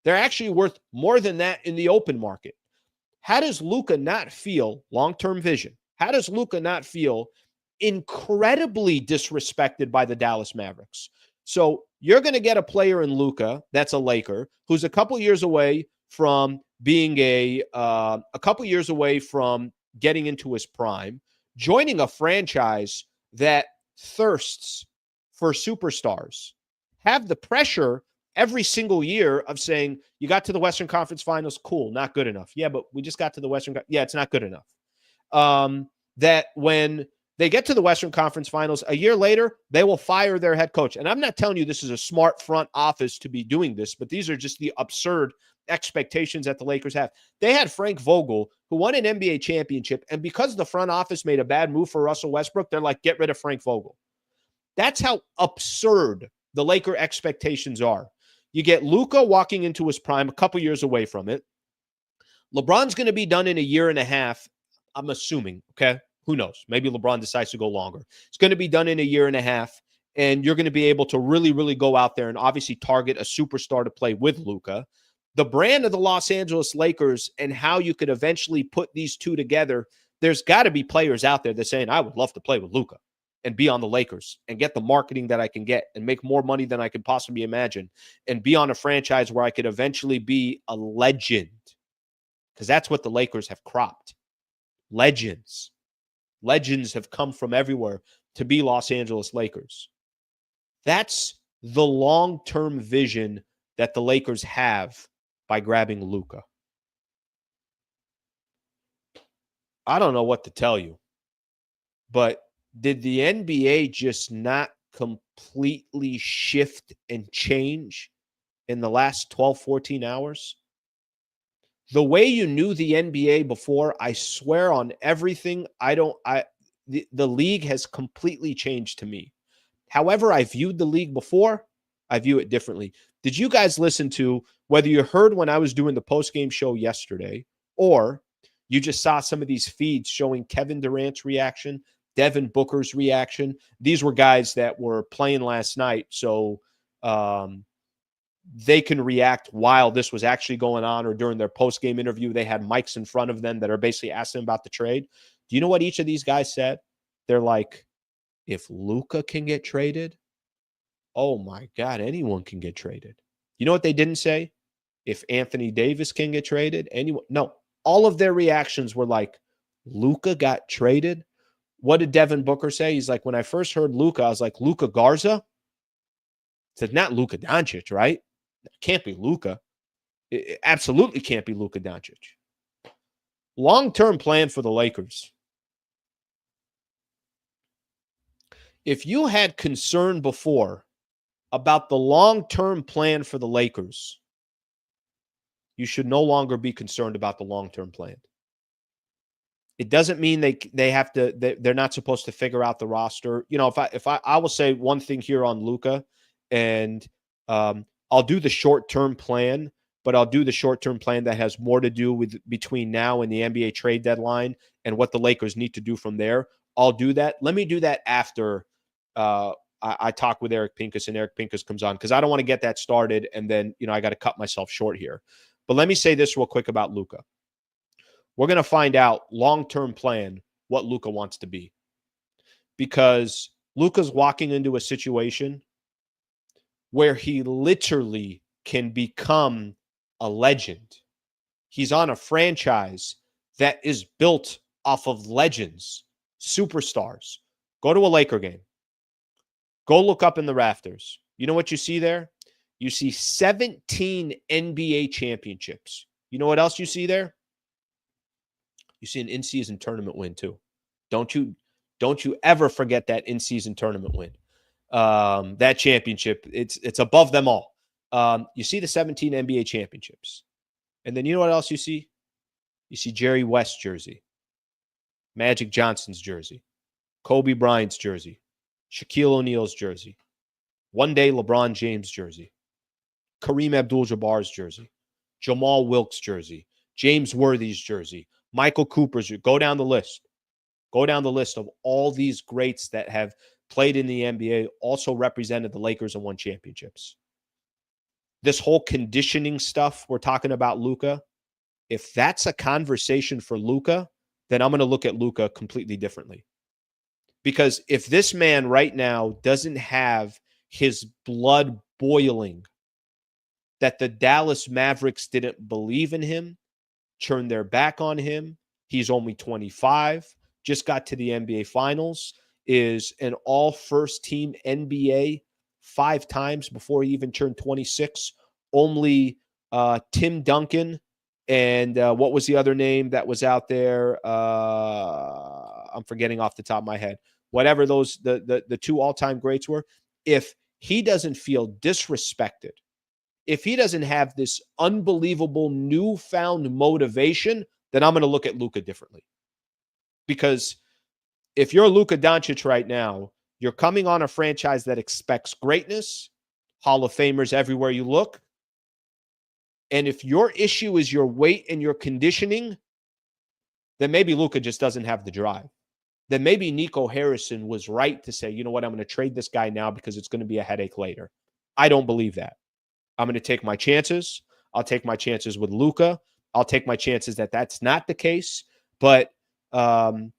they're actually worth more than that in the open market. How does Luka not feel long-term vision? How does Luka not feel incredibly disrespected by the Dallas Mavericks? So you're going to get a player in Luka that's a Laker who's a couple years away from being a couple years away from getting into his prime, joining a franchise that thirsts for superstars, have the pressure every single year of saying, you got to the Western Conference Finals, cool, not good enough. Yeah, but we just got to the Western, yeah, it's not good enough. That when they get to the Western Conference Finals, a year later, they will fire their head coach. And I'm not telling you this is a smart front office to be doing this, but these are just the absurd expectations that the Lakers have. They had Frank Vogel, who won an NBA championship, and because the front office made a bad move for Russell Westbrook, they're like, get rid of Frank Vogel. That's how absurd the Laker expectations are. You get Luka walking into his prime, a couple years away from it. LeBron's going to be done in a year and a half, I'm assuming, okay? Who knows? Maybe LeBron decides to go longer. It's going to be done in a year and a half, and you're going to be able to really, really go out there and obviously target a superstar to play with Luka. The brand of the Los Angeles Lakers and how you could eventually put these two together, there's got to be players out there that saying, I would love to play with Luka and be on the Lakers and get the marketing that I can get and make more money than I could possibly imagine and be on a franchise where I could eventually be a legend, because that's what the Lakers have cropped. Legends. Legends have come from everywhere to be Los Angeles Lakers. That's the long-term vision that the Lakers have by grabbing Luka. I don't know what to tell you, but did the NBA just not completely shift and change in the last 12, 14 hours? The way you knew the NBA before, I swear on everything, the league has completely changed to me. However, I viewed the league before, I view it differently. Did you guys listen to, whether you heard when I was doing the post-game show yesterday, or you just saw some of these feeds showing Kevin Durant's reaction, Devin Booker's reaction? These were guys that were playing last night, so they can react while this was actually going on, or during their post-game interview, they had mics in front of them that are basically asking about the trade. Do you know what each of these guys said? They're like, if Luka can get traded, oh my God, anyone can get traded. You know what they didn't say? If Anthony Davis can get traded, anyone. No, all of their reactions were like, Luka got traded. What did Devin Booker say? He's like, when I first heard Luka, I was like, Luka Garza? I said, not Luka Doncic, right? It can't be Luka. It absolutely can't be Luka Doncic. Long-term plan for the Lakers. If you had concern before about the long-term plan for the Lakers, you should no longer be concerned about the long-term plan. It doesn't mean they have to, they're not supposed to figure out the roster. You know, if I will say one thing here on Luka, and I'll do the short-term plan, but I'll do the short-term plan that has more to do with between now and the NBA trade deadline and what the Lakers need to do from there. I'll do that. Let me do that after I talk with Eric Pincus and Eric Pincus comes on, because I don't want to get that started and then, you know, I got to cut myself short here. But let me say this real quick about Luka. We're going to find out long-term plan what Luka wants to be, because Luka's walking into a situation where he literally can become a legend. He's on a franchise that is built off of legends, superstars. Go to a Laker game. Go look up in the rafters. You know what you see there? You see 17 NBA championships. You know what else you see there? You see an in-season tournament win too. Don't you ever forget that in-season tournament win. That championship, it's above them all. You see the 17 NBA championships. And then you know what else you see? You see Jerry West's jersey, Magic Johnson's jersey, Kobe Bryant's jersey, Shaquille O'Neal's jersey, one day LeBron James' jersey, Kareem Abdul-Jabbar's jersey, Jamal Wilkes' jersey, James Worthy's jersey, Michael Cooper's jersey. Go down the list. Go down the list of all these greats that have played in the NBA, also represented the Lakers and won championships. This whole conditioning stuff we're talking about Luka, if that's a conversation for Luka, then I'm going to look at Luka completely differently. Because if this man right now doesn't have his blood boiling, that the Dallas Mavericks didn't believe in him, turned their back on him, he's only 25, just got to the NBA Finals, is an all-first-team NBA 5 times before he even turned 26. Only Tim Duncan and what was the other name that was out there? I'm forgetting off the top of my head. Whatever those the 2 all-time greats were. If he doesn't feel disrespected, if he doesn't have this unbelievable newfound motivation, then I'm going to look at Luka differently. Because if you're Luka Doncic right now, you're coming on a franchise that expects greatness, Hall of Famers everywhere you look. And if your issue is your weight and your conditioning, then maybe Luka just doesn't have the drive. Then maybe Nico Harrison was right to say, you know what, I'm going to trade this guy now because it's going to be a headache later. I don't believe that. I'm going to take my chances. I'll take my chances with Luka. I'll take my chances that that's not the case. But we're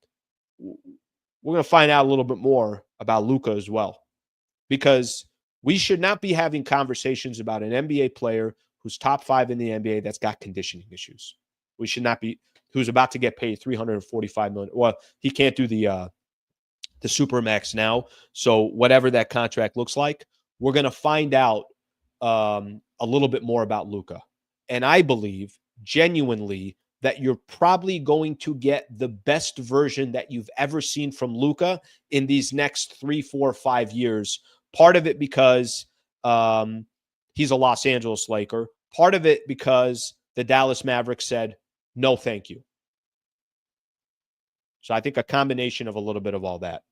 going to find out a little bit more about Luka as well. Because we should not be having conversations about an NBA player who's top 5 in the NBA that's got conditioning issues. We should not be, who's about to get paid $345 million. Well, he can't do the Supermax now. So whatever that contract looks like, we're going to find out a little bit more about Luka. And I believe genuinely that you're probably going to get the best version that you've ever seen from Luka in these next 3, 4, 5 years. Part of it because he's a Los Angeles Laker. Part of it because the Dallas Mavericks said, no, thank you. So I think a combination of a little bit of all that.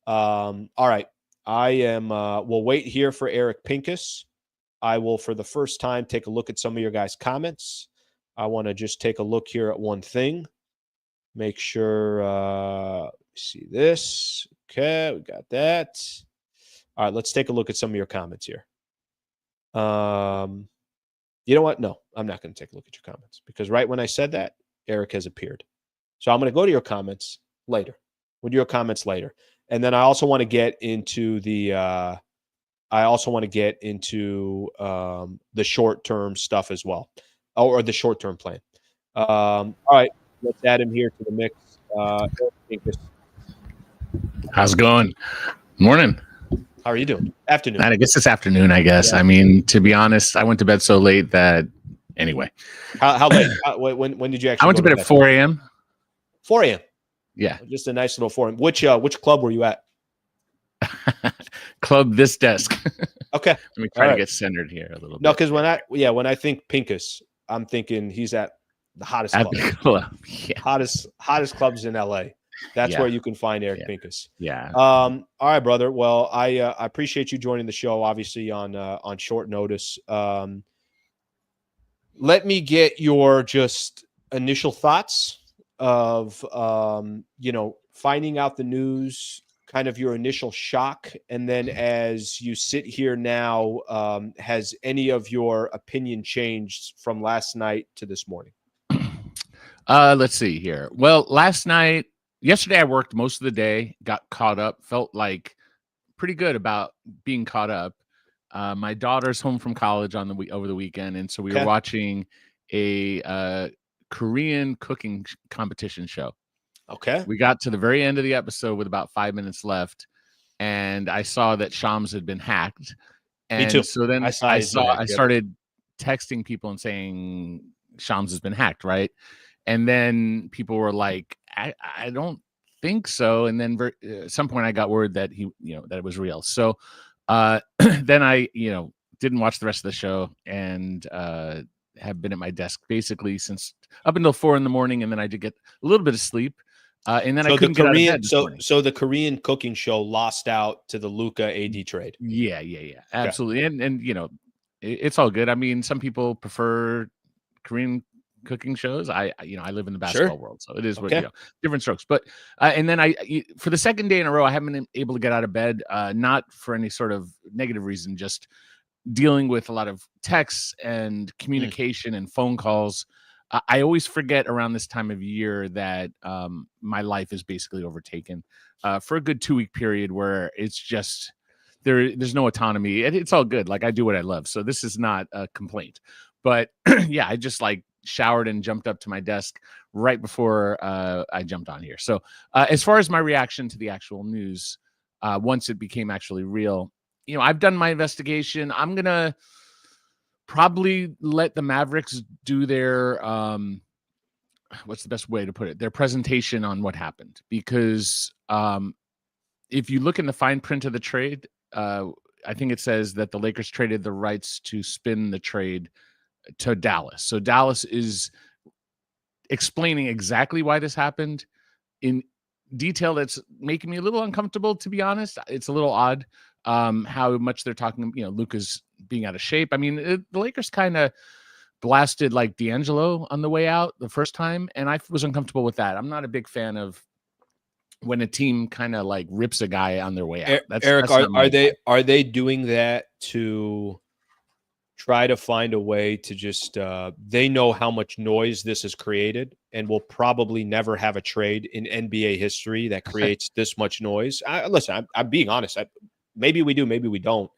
All right. I am. We'll wait here for Eric Pincus. I will, for the first time, take a look at some of your guys' comments. I want to just take a look here at one thing. Make sure. See this. Okay, we got that. All right, let's take a look at some of your comments here. You know what? No, I'm not going to take a look at your comments because right when I said that, Eric has appeared. So I'm going to go to your comments later. We'll do your comments later. And then I also want to get into the short-term stuff as well, or the short-term plan. All right, let's add him here to the mix. How's it going? Morning. How are you doing? Afternoon. I guess it's afternoon, I guess. Yeah. I mean, to be honest, I went to bed so late that anyway. How late? When did you actually I went to bed at 4 a.m. 4 a.m. Yeah. Just a nice little 4 a.m. Which club were you at? Club This Desk. Okay. Let me try to get centered here a little bit. No, because when I think Pincus, I'm thinking he's at the hottest club. Yeah. Hottest clubs in LA. That's where you can find Eric Pincus. Yeah. All right, brother. Well, I appreciate you joining the show, obviously on short notice. Let me get your just initial thoughts of finding out the news, kind of your initial shock, and then as you sit here now, has any of your opinion changed from last night to this morning? Let's see here. Well, yesterday I worked most of the day, got caught up, felt like pretty good about being caught up. My daughter's home from college over the weekend, and so we were watching a Korean cooking competition show. Okay. We got to the very end of the episode with about 5 minutes left, and I saw that Shams had been hacked. And me too. So then I started texting people and saying Shams has been hacked, right? And then people were like, I don't think so. And then at some point I got word that that it was real. So then I, didn't watch the rest of the show and have been at my desk basically since up until 4 a.m. And then I did get a little bit of sleep. And then I couldn't get out of bed this morning. So the Korean cooking show lost out to the Luka AD trade. Yeah. Absolutely. Okay. And it's all good. I mean, some people prefer Korean cooking shows. I live in the basketball world, so it is what different strokes. But and then for the second day in a row, I haven't been able to get out of bed, not for any sort of negative reason, just dealing with a lot of texts and communication and phone calls. I always forget around this time of year that my life is basically overtaken for a good 2-week period where it's just there's no autonomy. It's all good. Like I do what I love, so this is not a complaint. But yeah, I just showered and jumped up to my desk right before I jumped on here. So as far as my reaction to the actual news, once it became actually real, I've done my investigation. I'm going to probably let the Mavericks do their, what's the best way to put it? Their presentation on what happened. Because if you look in the fine print of the trade, I think it says that the Lakers traded the rights to spin the trade to Dallas. So Dallas is explaining exactly why this happened in detail. That's making me a little uncomfortable, to be honest. It's a little odd how much they're talking, Luka's being out of shape. I mean, the Lakers kind of blasted like D'Angelo on the way out the first time, and I was uncomfortable with that. I'm not a big fan of when a team kind of rips a guy on their way out. Eric, are they doing that to try to find a way to just they know how much noise this has created and will probably never have a trade in NBA history that creates this much noise? Listen, I'm being honest. Maybe we do, maybe we don't.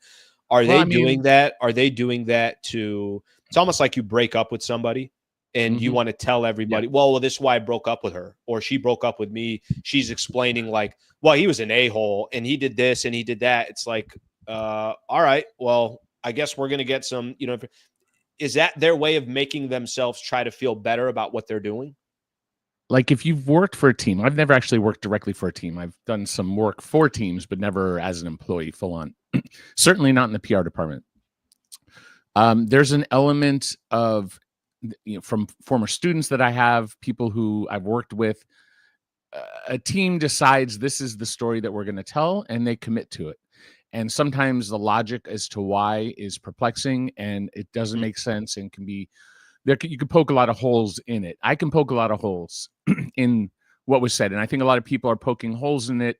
Are they doing that? Are they doing that to – it's almost like you break up with somebody and you want to tell everybody, well, this is why I broke up with her, or she broke up with me. She's explaining well, he was an a-hole and he did this and he did that. It's like, all right, well – I guess we're going to get some, is that their way of making themselves try to feel better about what they're doing? Like if you've worked for a team, I've never actually worked directly for a team. I've done some work for teams, but never as an employee full on, certainly not in the PR department. There's an element of, from former students that I have, people who I've worked with, a team decides this is the story that we're going to tell and they commit to it. And sometimes the logic as to why is perplexing and it doesn't make sense and can be there. You can poke a lot of holes in it. I can poke a lot of holes in what was said. And I think a lot of people are poking holes in it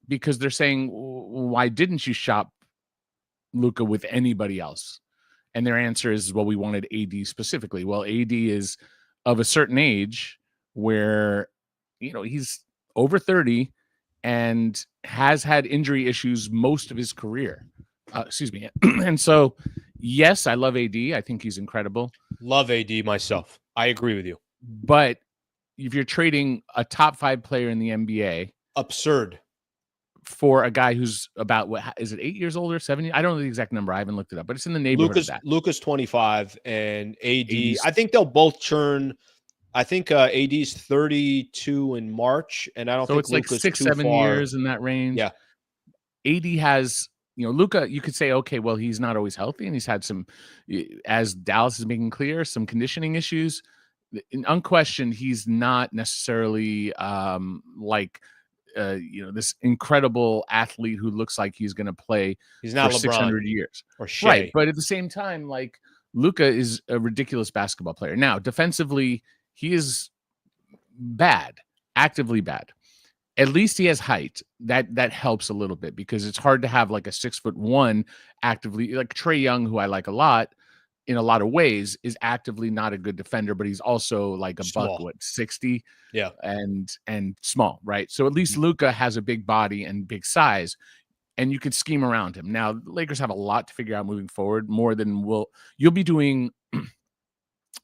because they're saying, why didn't you shop Luka with anybody else? And their answer is, well, we wanted AD specifically. Well, AD is of a certain age where, he's over 30 and has had injury issues most of his career. Excuse me. And so, yes, I love AD. I think he's incredible. Love AD myself. I agree with you. But if you're trading a top 5 player in the NBA, absurd, for a guy who's about, what is it, 8 years older, 7 years? I don't know the exact number. I haven't looked it up, but it's in the neighborhood of that. Luka's 25 and AD, I think they'll both turn. I think AD's 32 in March, and I don't think it's like Luka's 6-7 years in that range. Yeah. AD has, Luka, you could say, okay, well, he's not always healthy, and he's had some, as Dallas is making clear, some conditioning issues. Unquestioned, he's not necessarily this incredible athlete who looks like he's going to play he's not for LeBron 600 years. Or Shea. Right. But at the same time, like, Luka is a ridiculous basketball player. Now, defensively, he is bad, actively bad. At least he has height. That helps a little bit because it's hard to have like a 6'1" actively, like Trae Young, who I like a lot in a lot of ways, is actively not a good defender, but he's also like a small. buck, 60? Yeah. And small, right? So at least Luka has a big body and big size, and you could scheme around him. Now, the Lakers have a lot to figure out moving forward, more than you'll be doing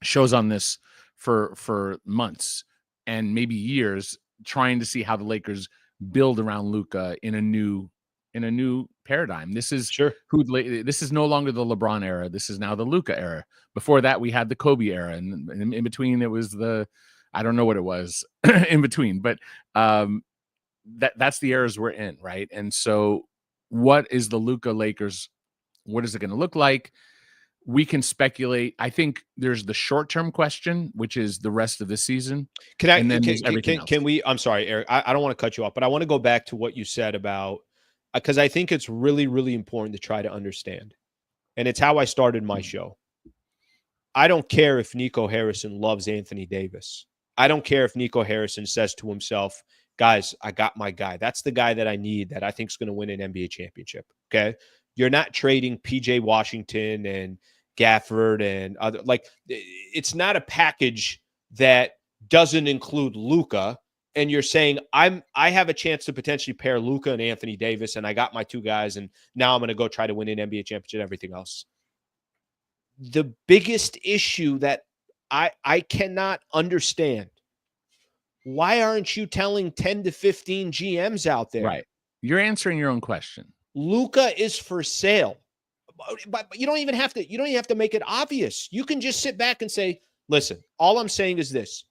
shows on this for months and maybe years, trying to see how the Lakers build around Luka in a new paradigm. This is this is no longer the LeBron era. This is now the Luka era. Before that, we had the Kobe era, and in between, it was I don't know what it was in between, but that's the eras we're in, right? And so, what is the Luka Lakers? What is it going to look like? We can speculate. I think there's the short-term question, which is the rest of the season. Can we? I'm sorry, Eric. I don't want to cut you off, but I want to go back to what you said about, because I think it's really, really important to try to understand, and it's how I started my show. I don't care if Nico Harrison loves Anthony Davis. I don't care if Nico Harrison says to himself, guys, I got my guy. That's the guy that I need, that I think is going to win an NBA championship. Okay. You're not trading PJ Washington and Gafford and other, like, it's not a package that doesn't include Luka. And you're saying, I have a chance to potentially pair Luka and Anthony Davis, and I got my 2 guys, and now I'm going to go try to win an NBA championship and everything else. The biggest issue that I cannot understand, why aren't you telling 10 to 15 GMs out there? Right. You're answering your own question. Luka is for sale. But you don't even have to make it obvious. You can just sit back and say, listen, all I'm saying is this.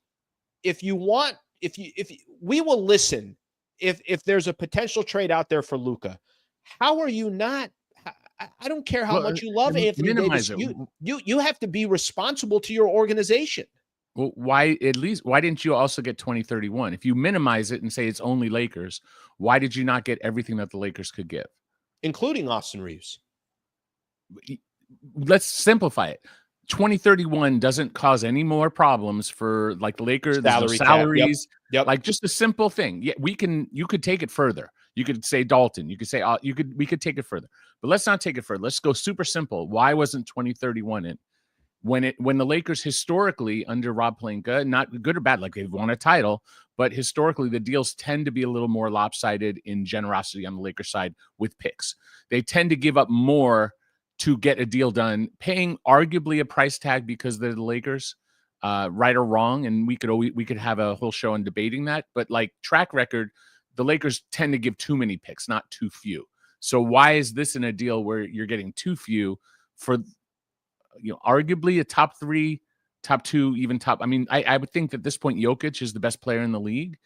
If we will listen if there's a potential trade out there for Luka. How are you not? I don't care how much you love Anthony Davis. You have to be responsible to your organization. Well, why didn't you also get 2031? If you minimize it and say it's only Lakers, why did you not get everything that the Lakers could give? Including Austin Reeves. Let's simplify it. 2031 doesn't cause any more problems for like the Lakers salaries. Yep. Like just a simple thing. Yeah, you could take it further. You could say Dalton. You could say we could take it further. But let's not take it further. Let's go super simple. Why wasn't 2031 in? When the Lakers historically under Rob Pelinka, not good or bad, like they've won a title, but historically the deals tend to be a little more lopsided in generosity on the Lakers side with picks. They tend to give up more to get a deal done, paying arguably a price tag because they're the Lakers, right or wrong. And we could have a whole show on debating that. But like track record, the Lakers tend to give too many picks, not too few. So why is this in a deal where you're getting too few for, arguably a top 3, top 2, even top? I mean, I would think that at this point, Jokic is the best player in the league.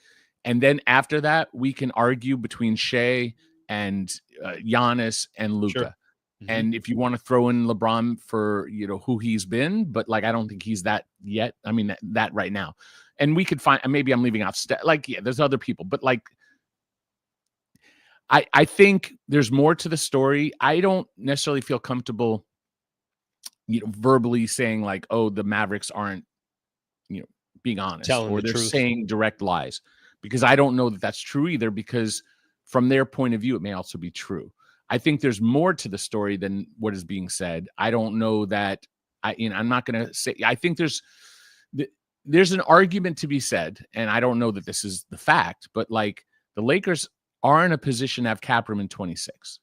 And then after that, we can argue between Shea and Giannis and Luka. Sure. Mm-hmm. And if you want to throw in LeBron for, who he's been, but like, I don't think he's that yet. I mean, that right now. And we could find, maybe I'm leaving out, there's other people, but like, I think there's more to the story. I don't necessarily feel comfortable, verbally saying like, oh, the Mavericks aren't, being honest, telling or the they're truth. saying direct lies, because I don't know that that's true either, because from their point of view, it may also be true. I think there's more to the story than what is being said. I don't know that I'm not going to say, I think there's an argument to be said, and I don't know that this is the fact, but like the Lakers are in a position to have cap room in 26.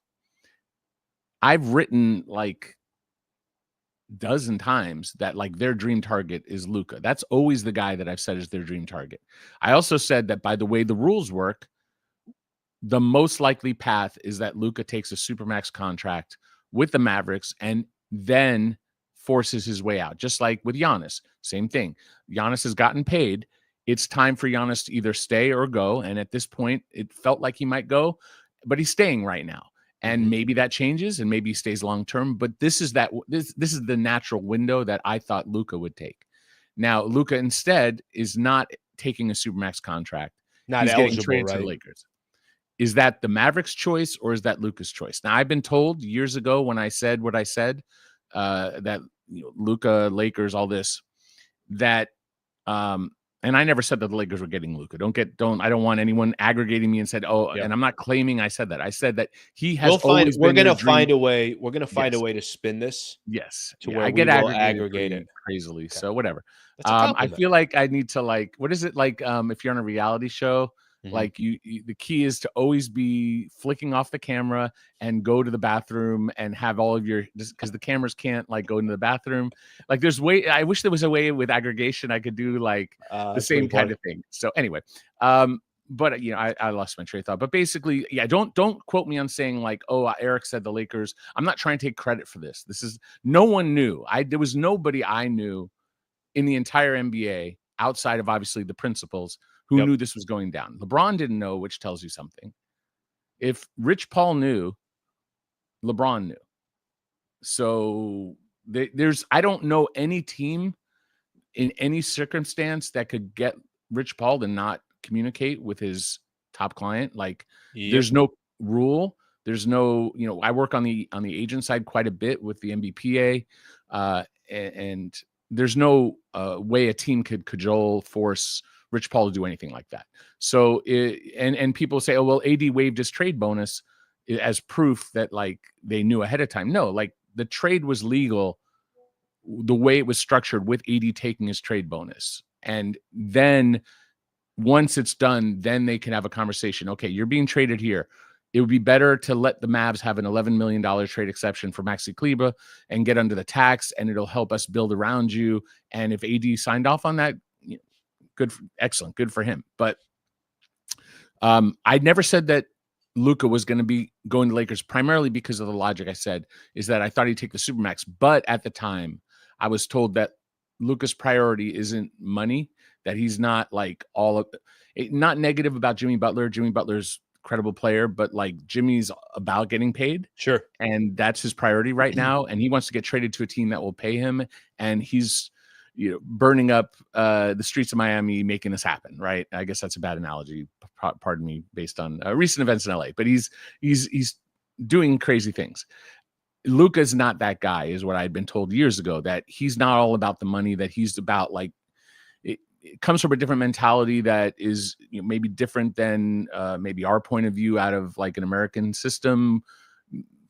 I've written like dozen times that like their dream target is Luka. That's always the guy that I've said is their dream target. I also said that by the way the rules work, the most likely path is that Luka takes a supermax contract with the Mavericks and then forces his way out. Just like with Giannis, same thing. Giannis has gotten paid. It's time for Giannis to either stay or go. And at this point, it felt like he might go, but he's staying right now. And maybe that changes, and maybe he stays long term. But this is the natural window that I thought Luka would take. Now, Luka instead is not taking a supermax contract. Not He's eligible, getting traded to right? the Lakers. Is that the Mavericks' choice, or is that Luka's choice? Now, I've been told years ago when I said what I said, that Luka, Lakers, all this, that and I never said that the Lakers were getting Luka. I don't want anyone aggregating me and said, oh, and I'm not claiming I said that. I said that he has always been we're their gonna dream. find a way. We're gonna find a Yes. way to spin this. Yes. To Yeah, where I we get will aggregated aggregate pretty it. crazily. Okay. So whatever. That's a I compliment. feel like I need to like, what is it like? If you're on a reality show, like you, the key is to always be flicking off the camera and go to the bathroom and have all of your, because the cameras can't like go into the bathroom. Like I wish there was a way with aggregation I could do like the same kind of thing. So anyway, but I lost my train of thought. But basically, yeah, don't quote me on saying like, oh, Eric said the Lakers. I'm not trying to take credit for this. This is, no one knew. There was nobody I knew in the entire NBA outside of obviously the principals who knew this was going down. LeBron didn't know, which tells you something. If Rich Paul knew, LeBron knew. So I don't know any team in any circumstance that could get Rich Paul to not communicate with his top client. Like there's no rule. There's no, I work on the agent side quite a bit with the NBPA, and there's no way a team could cajole, force Rich Paul to do anything like that. So, and people say, oh, well, AD waived his trade bonus as proof that like they knew ahead of time. No, like the trade was legal the way it was structured with AD taking his trade bonus. And then once it's done, then they can have a conversation. Okay, you're being traded here. It would be better to let the Mavs have an $11 million trade exception for Maxi Kleber and get under the tax, and it'll help us build around you. And if AD signed off on that, excellent, good for him. But I never said that Luka was going to be going to Lakers primarily because of the logic I said is that I thought he'd take the Supermax. But at the time, I was told that Luka's priority isn't money, that he's not like not negative about Jimmy Butler. Jimmy Butler's a credible player, but like Jimmy's about getting paid. Sure. And that's his priority right now. And he wants to get traded to a team that will pay him. And he's, burning up the streets of Miami, making this happen, right? I guess that's a bad analogy, pardon me, based on recent events in LA, but he's doing crazy things. Luka's not that guy, is what I'd been told years ago, that he's not all about the money, that he's about like, it comes from a different mentality that is maybe different than maybe our point of view out of like an American system,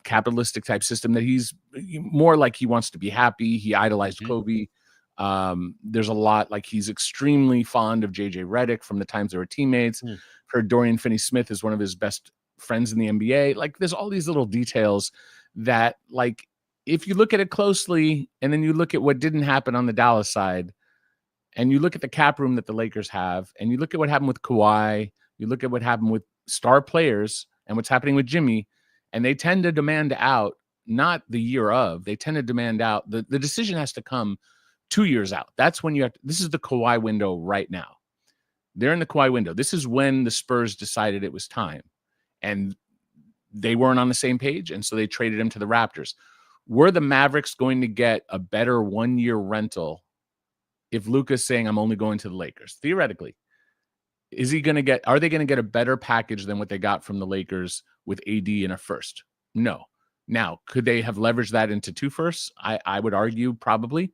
capitalistic type system, that he's more like he wants to be happy. He idolized Kobe. There's a lot, like he's extremely fond of JJ Redick from the times they were teammates. Heard Dorian Finney-Smith is one of his best friends in the NBA. Like there's all these little details that like, if you look at it closely and then you look at what didn't happen on the Dallas side and you look at the cap room that the Lakers have and you look at what happened with Kawhi, you look at what happened with star players and what's happening with Jimmy, and they tend to demand out, not the year of, they tend to demand out. The decision has to come 2 years out. That's when this is the Kawhi window right now. They're in the Kawhi window. This is when the Spurs decided it was time. And they weren't on the same page, and so they traded him to the Raptors. Were the Mavericks going to get a better 1-year rental if Luka's saying, I'm only going to the Lakers? Theoretically. Are they going to get a better package than what they got from the Lakers with AD in a first? No. Now, could they have leveraged that into 2 firsts? I would argue probably.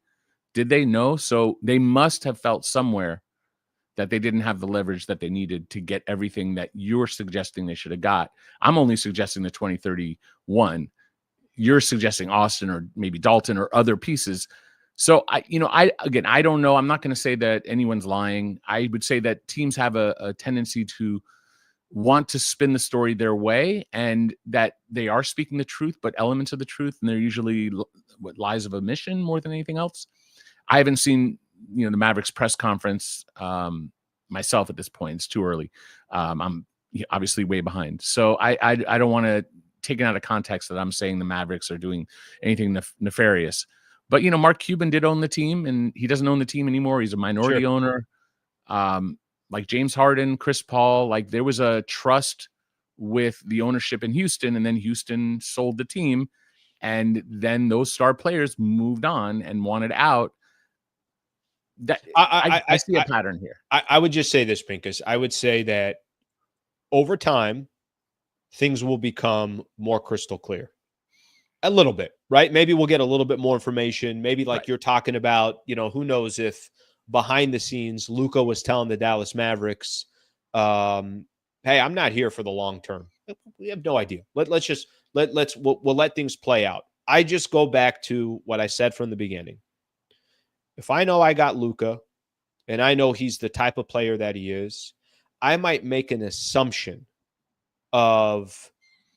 Did they? No. So they must have felt somewhere that they didn't have the leverage that they needed to get everything that you're suggesting they should have got. I'm only suggesting the 2031. You're suggesting Austin or maybe Dalton or other pieces. So I don't know. I'm not going to say that anyone's lying. I would say that teams have a tendency to want to spin the story their way, and that they are speaking the truth, but elements of the truth, and they're usually lies of omission more than anything else. I haven't seen the Mavericks press conference myself at this point. It's too early. I'm obviously way behind, so I don't want to take it out of context that I'm saying the Mavericks are doing anything nefarious. But Mark Cuban did own the team, and he doesn't own the team anymore. He's a minority owner. Like James Harden, Chris Paul, like there was a trust with the ownership in Houston, and then Houston sold the team, and then those star players moved on and wanted out. That I see a pattern here. I would just say this, Pincus. I would say that over time, things will become more crystal clear. A little bit, right? Maybe we'll get a little bit more information. Maybe like you're talking about, who knows if behind the scenes, Luka was telling the Dallas Mavericks, hey, I'm not here for the long term. We have no idea. We'll let things play out. I just go back to what I said from the beginning. If I know I got Luka and I know he's the type of player that he is, I might make an assumption of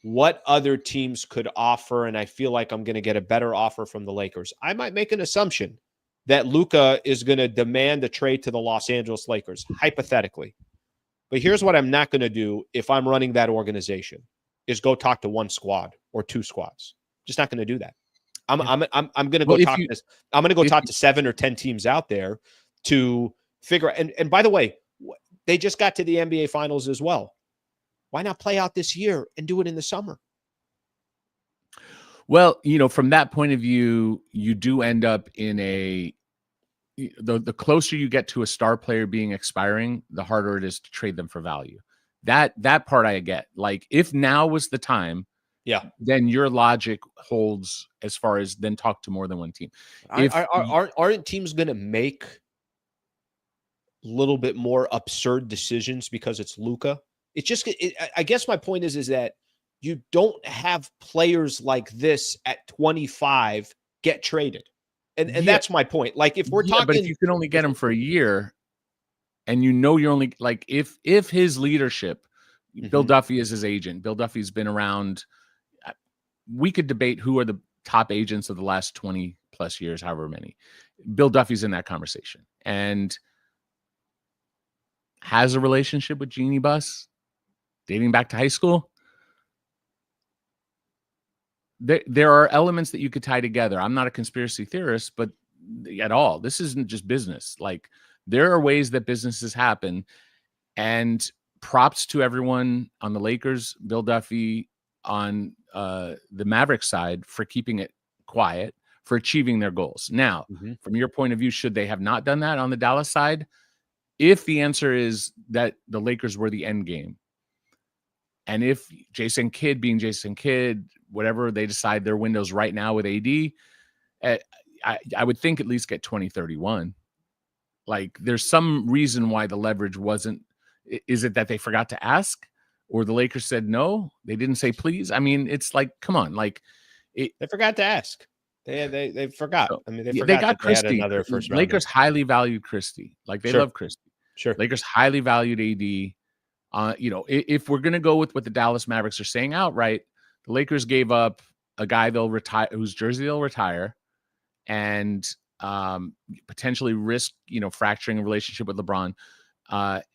what other teams could offer, and I feel like I'm going to get a better offer from the Lakers. I might make an assumption that Luka is going to demand a trade to the Los Angeles Lakers, hypothetically. But here's what I'm not going to do if I'm running that organization, is go talk to one squad or 2 squads. Just not going to do that. I'm going to go I'm going to go talk to 7 or 10 teams out there to figure out. And by the way, they just got to the NBA Finals as well. Why not play out this year and do it in the summer? Well, from that point of view, you do end up in the closer you get to a star player being expiring, the harder it is to trade them for value. That part I get. Like, if now was the time, then your logic holds as far as then talk to more than one team. Aren't teams going to make a little bit more absurd decisions because it's Luka? It's just, I guess my point is that you don't have players like this at 25 get traded. And that's my point. Like, if we're talking, but if you can only get him for a year, and you're only, like, if his leadership, Bill Duffy is his agent. Bill Duffy's been around. We could debate who are the top agents of the last 20 plus years, however many. Bill Duffy's in that conversation and has a relationship with Jeannie Buss dating back to high school. There are elements that you could tie together. I'm not a conspiracy theorist, but at all, this isn't just business. Like, there are ways that businesses happen, and props to everyone on the Lakers, Bill Duffy, on the Mavericks side for keeping it quiet, for achieving their goals. Now, from your point of view, should they have not done that on the Dallas side? If the answer is that the Lakers were the end game, and if Jason Kidd being Jason Kidd, whatever they decide their windows right now with AD, I would think at least get 2031. Like, there's some reason why the leverage wasn't. Is it that they forgot to ask, or the Lakers said no? They didn't say please. I mean, it's like, come on, like they forgot to ask. They forgot. So, I mean, they got Christie. They had another first round. Lakers highly valued Christie. Like, they love Christie. Sure. Lakers highly valued AD. If we're going to go with what the Dallas Mavericks are saying outright, the Lakers gave up a guy they'll retire, whose jersey they'll retire, and potentially risk, fracturing a relationship with LeBron.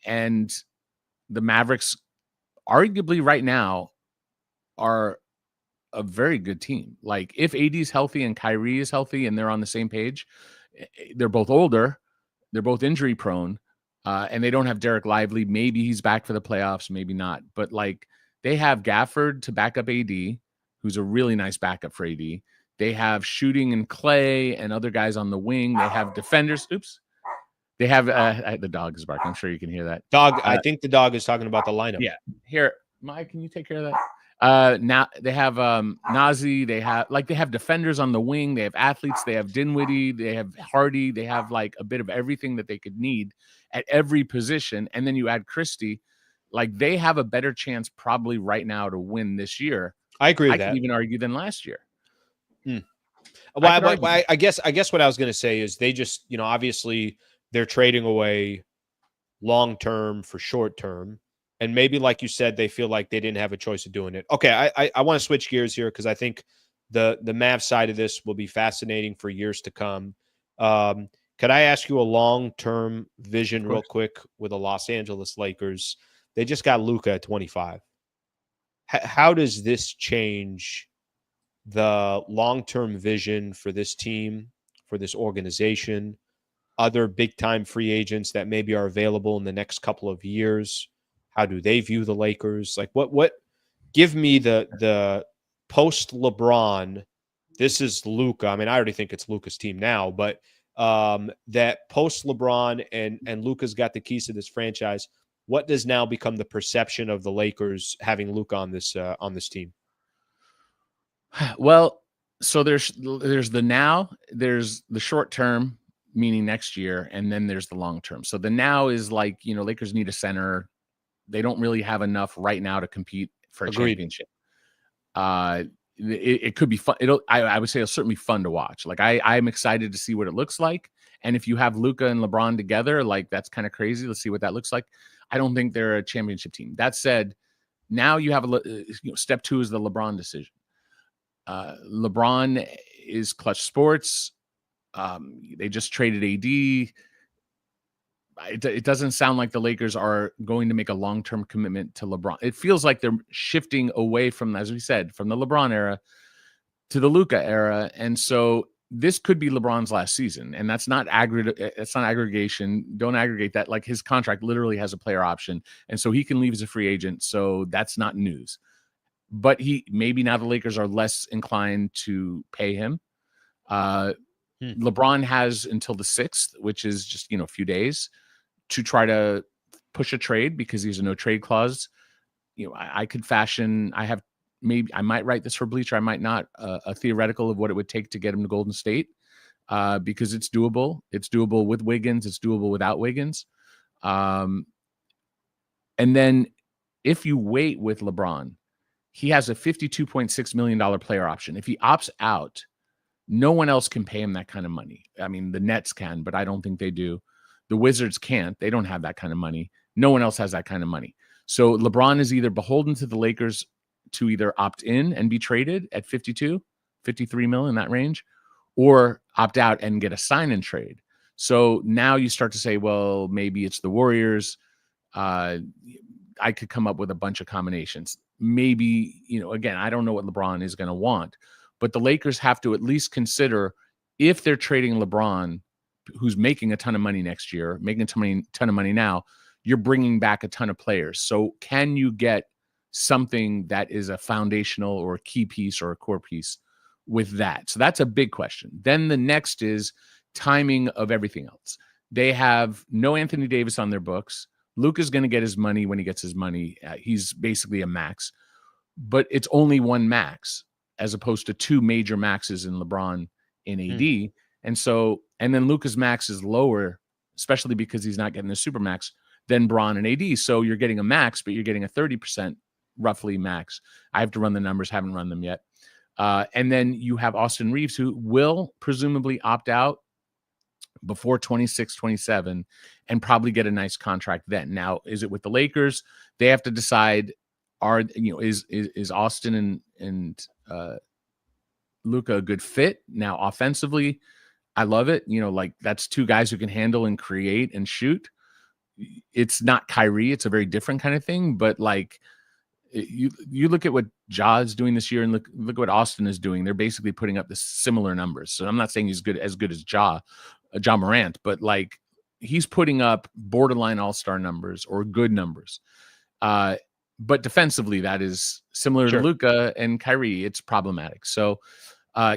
And the Mavericks, arguably right now, are a very good team. Like, if AD is healthy and Kyrie is healthy and they're on the same page, they're both older, they're both injury prone. And they don't have Derek Lively. Maybe he's back for the playoffs, maybe not. But, like, they have Gafford to back up AD, who's a really nice backup for AD. They have shooting and Clay and other guys on the wing. They have defenders. Oops. They have the dog is barking. I'm sure you can hear that. Dog. I think the dog is talking about the lineup. Yeah. Here, Mike, can you take care of that? Now they have Nazi, they have defenders on the wing, they have athletes, they have Dinwiddie, they have Hardy, they have like a bit of everything that they could need at every position. And then you add Christie, like they have a better chance probably right now to win this year. I agree with I that. could even argue than last year. Well, I guess what I was going to say is they just, obviously they're trading away long term for short term. And maybe, like you said, they feel like they didn't have a choice of doing it. Okay, I want to switch gears here because I think the Mavs side of this will be fascinating for years to come. Could I ask you a long-term vision real quick with the Los Angeles Lakers? They just got Luka at 25. How does this change the long-term vision for this team, for this organization, other big-time free agents that maybe are available in the next couple of years? How do they view the Lakers? Like what give me the post LeBron, this is Luka. I mean, I already think it's Luka's team now, but that post LeBron and Luka's got the keys to this franchise. What does now become the perception of the Lakers having Luka on this team? Well, so there's the now, there's the short term, meaning next year, and then there's the long term. So the now is like, Lakers need a center. They don't really have enough right now to compete for a championship. It could be fun. I would say it'll certainly be fun to watch. Like I'm excited to see what it looks like. And if you have Luka and LeBron together, like that's kind of crazy. Let's see what that looks like. I don't think they're a championship team. That said, now you have step 2 is the LeBron decision. LeBron is Clutch Sports. They just traded AD. It doesn't sound like the Lakers are going to make a long-term commitment to LeBron. It feels like they're shifting away from, as we said, from the LeBron era to the Luka era. And so this could be LeBron's last season. And that's not aggregation. Don't aggregate that. Like his contract literally has a player option. And so he can leave as a free agent. So that's not news. But maybe now the Lakers are less inclined to pay him. LeBron has until the 6th, which is just, a few days, to try to push a trade because he's a no trade clause. I could fashion, I might write this for Bleacher. I might not, a theoretical of what it would take to get him to Golden State because it's doable. It's doable with Wiggins. It's doable without Wiggins. And then if you wait with LeBron, he has a $52.6 million player option. If he opts out, no one else can pay him that kind of money. I mean, the Nets can, but I don't think they do. The Wizards can't. They don't have that kind of money. No one else has that kind of money. So LeBron is either beholden to the Lakers to either opt in and be traded at 52, 53 million, in that range, or opt out and get a sign and trade. So now you start to say, well, maybe it's the Warriors. I could come up with a bunch of combinations. Maybe, again, I don't know what LeBron is going to want, but the Lakers have to at least consider if they're trading LeBron, who's making a ton of money next year, making a ton of money now, you're bringing back a ton of players. So can you get something that is a foundational or a key piece or a core piece with that? So that's a big question. Then the next is timing of everything else. They have no Anthony Davis on their books. Luka's going to get his money when he gets his money. He's basically a max, but it's only one max as opposed to 2 major maxes in LeBron and AD. And then Luka's max is lower, especially because he's not getting the super max, than Bron and AD. So you're getting a max, but you're getting a 30% roughly max. I have to run the numbers, haven't run them yet. And then you have Austin Reeves, who will presumably opt out before 26, 27 and probably get a nice contract then. Now, is it with the Lakers? They have to decide, is Austin and Luka a good fit? Now, offensively, I love it. Like that's 2 guys who can handle and create and shoot. It's not Kyrie. It's a very different kind of thing. But like you look at what Ja is doing this year and look at what Austin is doing. They're basically putting up the similar numbers. So I'm not saying he's as good as Ja Morant, but like he's putting up borderline all-star numbers or good numbers. But defensively, that is similar to Luka and Kyrie. It's problematic. So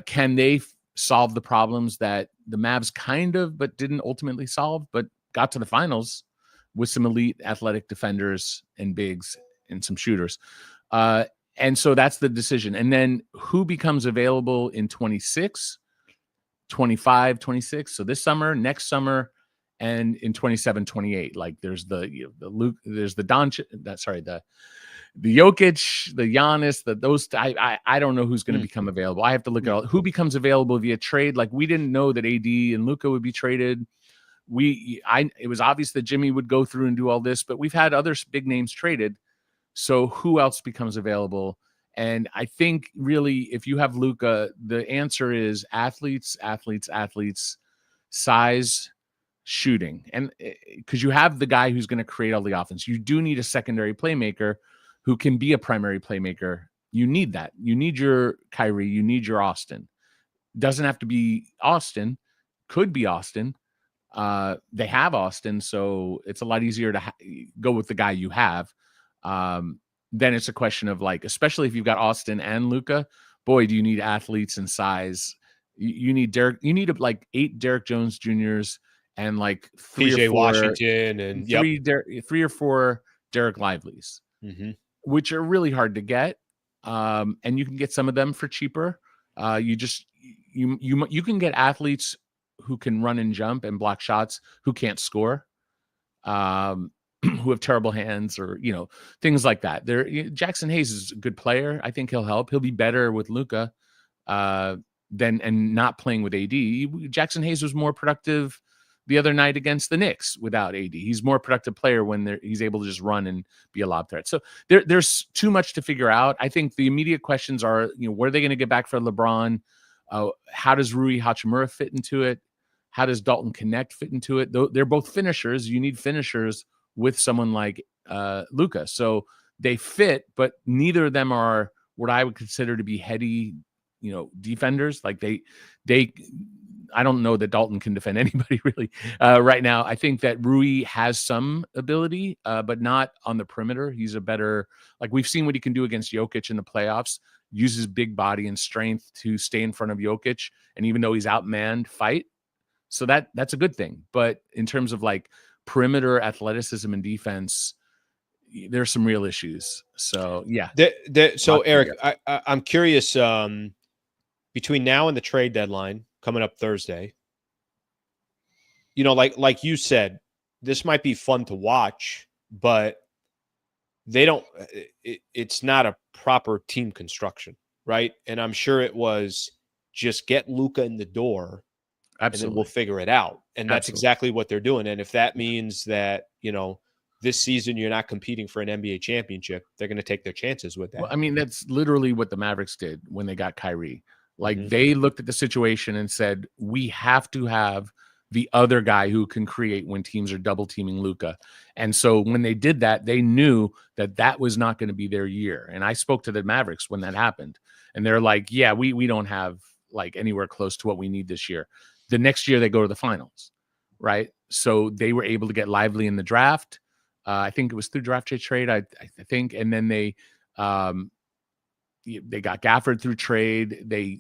can they solve the problems that the Mavs kind of, but didn't ultimately solve, but got to the finals with some elite athletic defenders and bigs and some shooters? And so that's the decision. And then who becomes available in 26, 25, 26? So this summer, next summer, and in 27, 28. Like there's the Luke, there's the Doncic, the Jokic, the Giannis, I don't know who's going to become available. I have to look at who becomes available via trade. Like we didn't know that AD and Luka would be traded. It was obvious that Jimmy would go through and do all this, but we've had other big names traded. So who else becomes available? And I think really, if you have Luka, the answer is athletes, size, shooting. And because you have the guy who's going to create all the offense, you do need a secondary playmaker who can be a primary playmaker. You need that. You need your Kyrie. You need your Austin. Doesn't have to be Austin. Could be Austin. They have Austin, so it's a lot easier to go with the guy you have. Then it's a question of like, especially if you've got Austin and Luka, boy, do you need athletes and size. You need Derek. You need like 8 Derek Jones Juniors and like 3 PJ or 4 Washington and 3 or 4 Derek Lively's, which are really hard to get. And you can get some of them for cheaper. You can get athletes who can run and jump and block shots who can't score. Who have terrible hands or, things like that. Jackson Hayes is a good player. I think he'll help. He'll be better with Luka and not playing with AD. Jackson Hayes was more productive the other night against the Knicks without AD. He's more productive player when he's able to just run and be a lob threat. So there's too much to figure out. I think the immediate questions are, what are they going to get back for LeBron? How does Rui Hachimura fit into it? How does Dalton Connect fit into it? They're both finishers. You need finishers with someone like Luka. So they fit, but neither of them are what I would consider to be heady, defenders. Like I don't know that Dalton can defend anybody really right now. I think that Rui has some ability, but not on the perimeter. He's a better, like we've seen what he can do against Jokic in the playoffs, uses big body and strength to stay in front of Jokic. And even though he's outmanned, fight. So that's a good thing. But in terms of like perimeter athleticism and defense, there's some real issues. So yeah. So Eric, I'm curious, between now and the trade deadline coming up Thursday, like you said, this might be fun to watch, but it's not a proper team construction, right? And I'm sure it was just get Luka in the door. Absolutely. And then we'll figure it out. And that's exactly what they're doing. And if that means that, this season you're not competing for an NBA championship, they're going to take their chances with that. Well, I mean, that's literally what the Mavericks did when they got Kyrie. Like they looked at the situation and said, we have to have the other guy who can create when teams are double teaming Luka. And so when they did that, they knew that was not going to be their year. And I spoke to the Mavericks when that happened. And they're like, yeah, we don't have like anywhere close to what we need this year. The next year they go to the finals, right? So they were able to get Lively in the draft. I think it was through draft trade, I think. And then they got Gafford through trade. They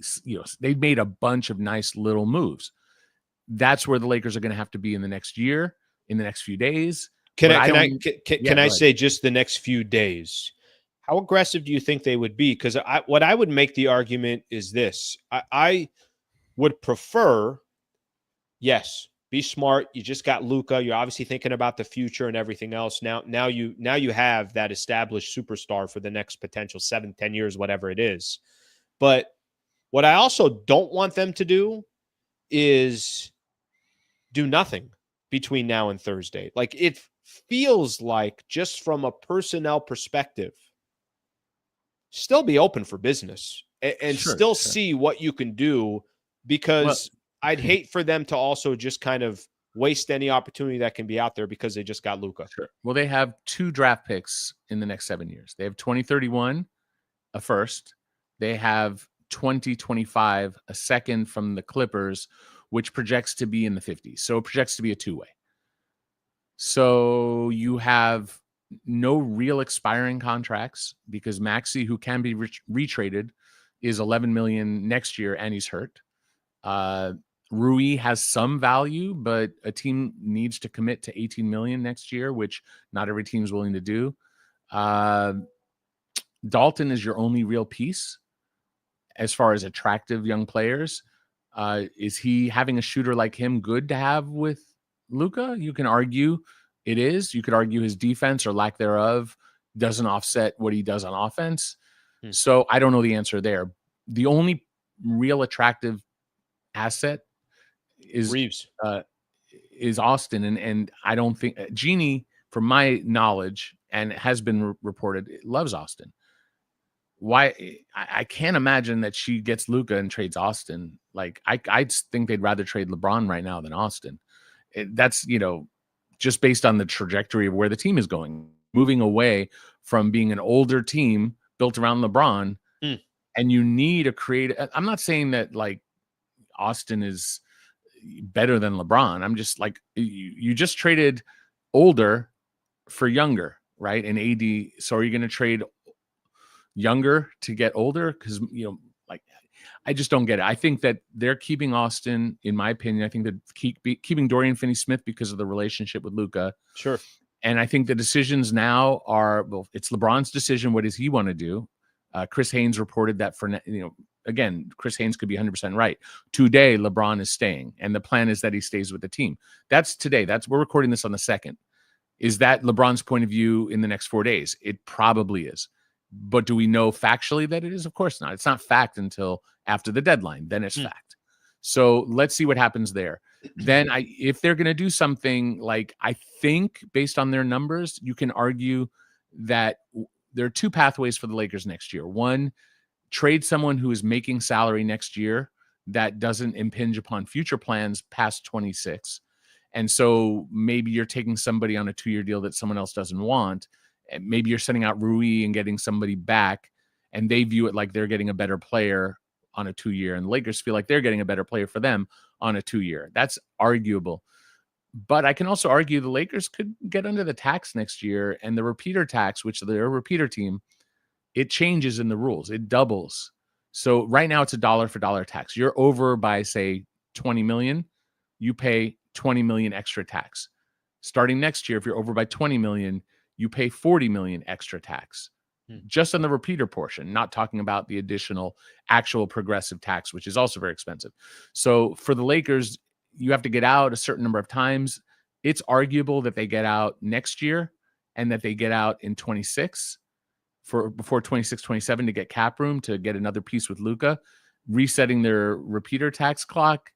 made a bunch of nice little moves. That's where the Lakers are going to have to be in the next year, in the next few days. Can I say just the next few days? How aggressive do you think they would be? Because what I would make the argument is this. I would prefer, yes, be smart. You just got Luka. You're obviously thinking about the future and everything else. Now you have that established superstar for the next potential 7-10 years, whatever it is. But what I also don't want them to do is do nothing between now and Thursday. Like it feels like, just from a personnel perspective, still be open for business and still see what you can do, because I'd hate for them to also just kind of waste any opportunity that can be out there because they just got Luka. Sure. Well, they have 2 draft picks in the next 7 years. They have 2031, a first. They have 2025, a second from the Clippers, which projects to be in the 50s. So it projects to be a 2-way. So you have no real expiring contracts because Maxey, who can be retraded, is $11 million next year, and he's hurt. Rui has some value, but a team needs to commit to $18 million next year, which not every team's willing to do. Dalton is your only real piece as far as attractive young players. Is he having a shooter like him good to have with Luka? You can argue it is. You could argue his defense or lack thereof doesn't offset what he does on offense. So I don't know the answer there. The only real attractive asset is Reeves. Is Austin, and I don't think Jeannie, from my knowledge, and it has been reported, loves Austin. Why? I can't imagine that she gets Luka and trades Austin. Like I think they'd rather trade LeBron right now than Austin. That's just based on the trajectory of where the team is going, moving away from being an older team built around LeBron, and you need a creative. I'm not saying that like Austin is better than LeBron. I'm just like you just traded older for younger, right? And AD. So are you going to trade younger to get older? Because like I just don't get it. I think that they're keeping Austin, in my opinion. I think that keeping Dorian Finney-Smith because of the relationship with Luka. Sure. And I think the decisions now are, well, it's LeBron's decision. What does he want to do? Chris Haynes reported that again, Chris Haynes could be 100% right. Today, LeBron is staying, and the plan is that he stays with the team. That's today. We're recording this on the 2nd. Is that LeBron's point of view in the next 4 days? It probably is. But do we know factually that it is? Of course not. It's not fact until after the deadline. Then it's fact. So let's see what happens there. Then if they're going to do something like, I think based on their numbers, you can argue that there are two pathways for the Lakers next year. One, trade someone who is making salary next year that doesn't impinge upon future plans past 26. And so maybe you're taking somebody on a 2-year deal that someone else doesn't want. And maybe you're sending out Rui and getting somebody back, and they view it like they're getting a better player on a 2-year, and the Lakers feel like they're getting a better player for them on a 2-year. That's arguable. But I can also argue the Lakers could get under the tax next year, and the repeater tax, which they're a repeater team, it changes in the rules. It doubles. So right now it's a dollar for dollar tax. You're over by, say, 20 million, you pay 20 million extra tax. Starting next year, if you're over by 20 million, you pay 40 million extra tax just on the repeater portion, not talking about the additional actual progressive tax, which is also very expensive. So for the Lakers, you have to get out a certain number of times. It's arguable that they get out next year and that they get out in 26 before 26, 27 to get cap room, to get another piece with Luka, resetting their repeater tax clock.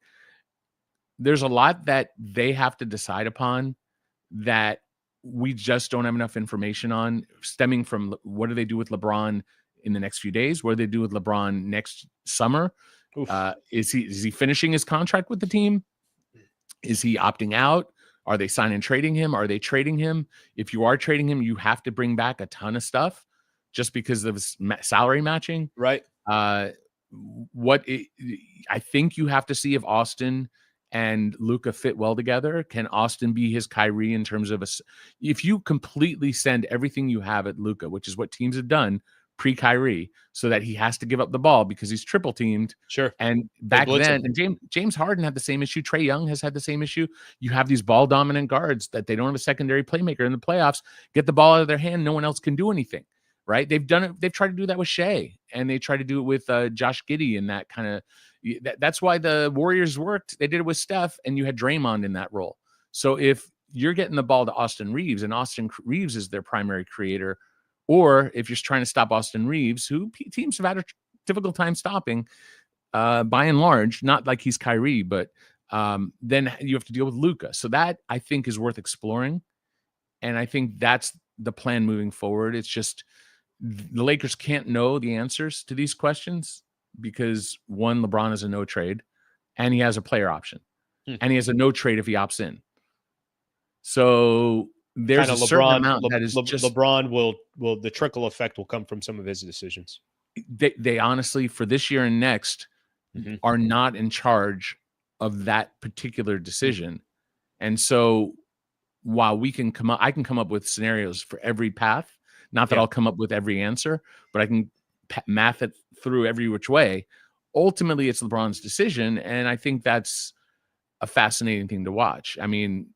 There's a lot that they have to decide upon that we just don't have enough information on, stemming from what do they do with LeBron in the next few days? What do they do with LeBron next summer? Is he finishing his contract with the team? Is he opting out? Are they signing and trading him? Are they trading him? If you are trading him, you have to bring back a ton of stuff just because of salary matching. Right. I think you have to see if Austin and Luka fit well together. Can Austin be his Kyrie in terms of if you completely send everything you have at Luka, which is what teams have done pre-Kyrie, so that he has to give up the ball because he's triple teamed. Sure. And back then, and James Harden had the same issue. Trae Young has had the same issue. You have these ball dominant guards that they don't have a secondary playmaker in the playoffs, get the ball out of their hand. No one else can do anything. Right. They've done it. They've tried to do that with Shea, and they tried to do it with Josh Giddey, and that kind of, that's why the Warriors worked. They did it with Steph, and you had Draymond in that role. So if you're getting the ball to Austin Reeves, and Austin Reeves is their primary creator, or if you're trying to stop Austin Reeves, who teams have had a difficult time stopping, by and large, not like he's Kyrie, but then you have to deal with Luka. So that, I think, is worth exploring, and I think that's the plan moving forward. It's just the Lakers can't know the answers to these questions because, one, LeBron is a no trade, and he has a player option, and he has a no trade if he opts in. So there's a certain amount that is just LeBron will the trickle effect will come from some of his decisions. They honestly, for this year and next, are not in charge of that particular decision, and so while I can come up with scenarios for every path. Not that I'll come up with every answer, but I can math it through every which way. Ultimately, it's LeBron's decision, and I think that's a fascinating thing to watch. I mean,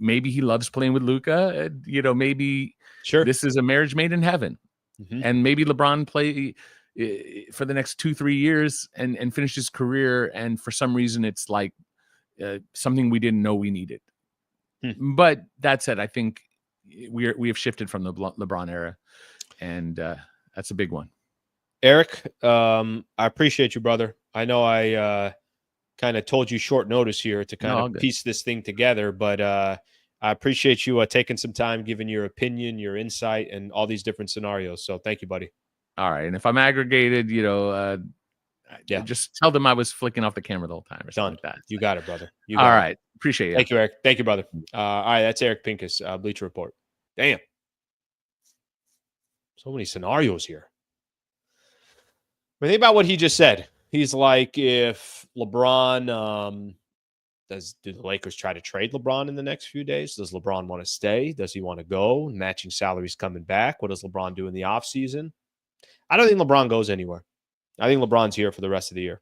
maybe he loves playing with Luka. Maybe this is a marriage made in heaven. and maybe LeBron play for the next 2-3 years and finish his career. And for some reason, it's like something we didn't know we needed. But that said, I think we have shifted from the LeBron era, and that's a big one. Eric, I appreciate you, brother. I know I kind of told you short notice here to kind of piece this thing together, but I appreciate you taking some time, giving your opinion, your insight, and all these different scenarios. So thank you, buddy. All right. And if I'm aggregated, just tell them I was flicking off the camera the whole time or something like that. You got it, brother. All right. Appreciate it. Thank you, Eric. Thank you, brother. All right. That's Eric Pincus, Bleacher Report. Damn. So many scenarios here. But think about what he just said. He's like, if LeBron do the Lakers try to trade LeBron in the next few days? Does LeBron want to stay? Does he want to go? Matching salaries coming back. What does LeBron do in the offseason? I don't think LeBron goes anywhere. I think LeBron's here for the rest of the year.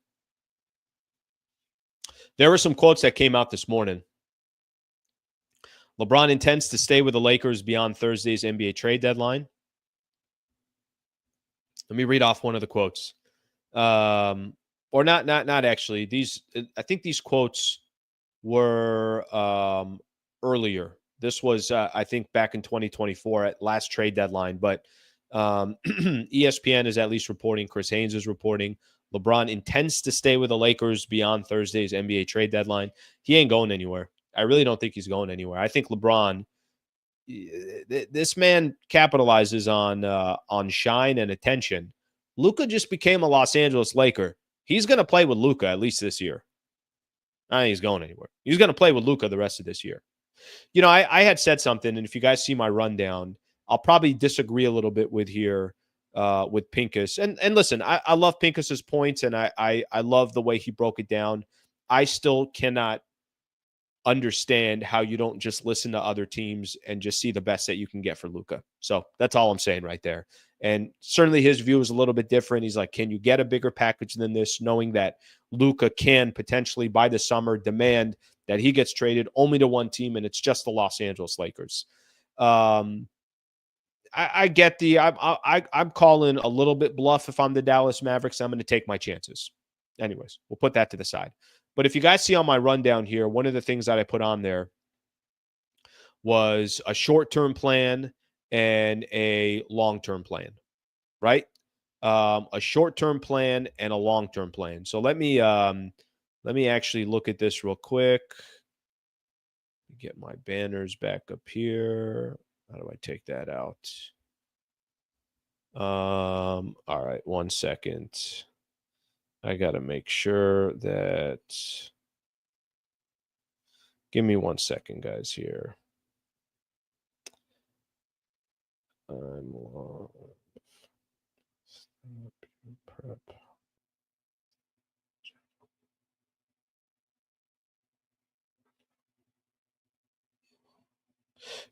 There were some quotes that came out this morning. LeBron intends to stay with the Lakers beyond Thursday's NBA trade deadline. Let me read off one of the quotes. Or not actually. I think these quotes were earlier. This was, I think, back in 2024 at last trade deadline. But ESPN is at least reporting, Chris Haynes is reporting, LeBron intends to stay with the Lakers beyond Thursday's NBA trade deadline. He ain't going anywhere. I really don't think he's going anywhere. I think LeBron, this man capitalizes on shine and attention. Luka just became a Los Angeles Laker. He's going to play with Luka at least this year. I don't think he's going anywhere. He's going to play with Luka the rest of this year. You know, I had said something, and if you guys see my rundown, I'll probably disagree a little bit with Pincus. And listen, I love Pincus's points, and I love the way he broke it down. I still cannot understand how you don't just listen to other teams and just see the best that you can get for Luka. So that's all I'm saying right there. And certainly his view is a little bit different. He's like, can you get a bigger package than this, knowing that Luka can potentially by the summer demand that he gets traded only to one team, and it's just the Los Angeles Lakers. I get I'm calling a little bit bluff if I'm the Dallas Mavericks. I'm going to take my chances. Anyways, we'll put that to the side. But if you guys see on my rundown here, one of the things that I put on there was a short-term plan and a long-term plan, right? A short-term plan and a long-term plan. So let me actually look at this real quick. Get my banners back up here. How do I take that out? All right, 1 second. I got to make sure that. Give me 1 second, guys, here. I'm long. Prep.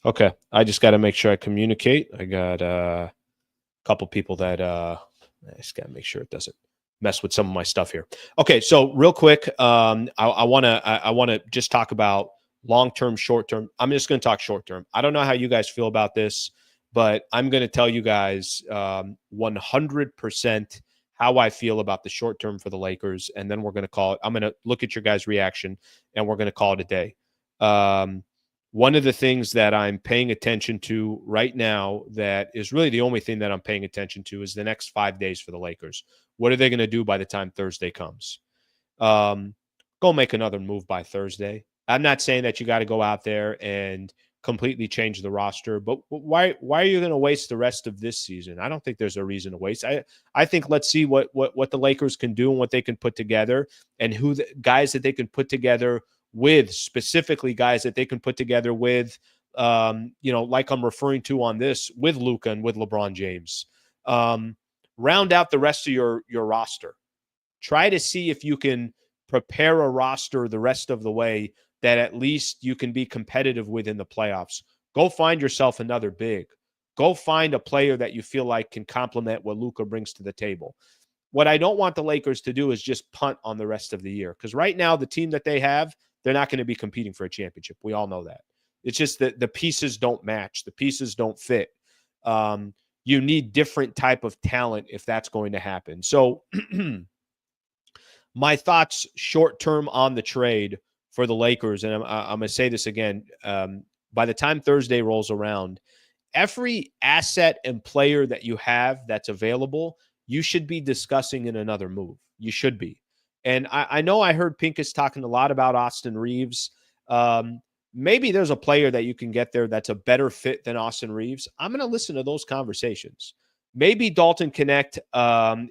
Okay, I just got to make sure I communicate. I got a couple people that I just got to make sure it doesn't mess with some of my stuff here. Okay, so real quick, I want to just talk about long-term, short-term. I'm just going to talk short-term. I don't know how you guys feel about this, but I'm going to tell you guys 100% how I feel about the short-term for the Lakers, and then we're going to call it. I'm going to look at your guys' reaction, and we're going to call it a day. One of the things that I'm paying attention to right now, that is really the only thing that I'm paying attention to, is the next 5 days for the Lakers. What are they going to do by the time Thursday comes? Go make another move by Thursday. I'm not saying that you got to go out there and completely change the roster, but why are you going to waste the rest of this season? I don't think there's a reason to waste. I think let's see what the Lakers can do and what they can put together, and who the guys that they can put together with, specifically guys that they can put together with, like I'm referring to on this, with Luka and with LeBron James. Round out the rest of your roster. Try to see if you can prepare a roster the rest of the way that at least you can be competitive with in the playoffs. Go find yourself another big. Go find a player that you feel like can complement what Luka brings to the table. What I don't want the Lakers to do is just punt on the rest of the year, because right now the team that they have, they're not going to be competing for a championship. We all know that. It's just that the pieces don't match. The pieces don't fit. you need different type of talent if that's going to happen. So my thoughts short term on the trade for the Lakers, and I'm going to say this again, by the time Thursday rolls around, every asset and player that you have that's available, you should be discussing in another move. You should be. And I know I heard Pincus talking a lot about Austin Reeves. Maybe there's a player that you can get there that's a better fit than Austin Reeves. I'm going to listen to those conversations. Maybe Dalton Connect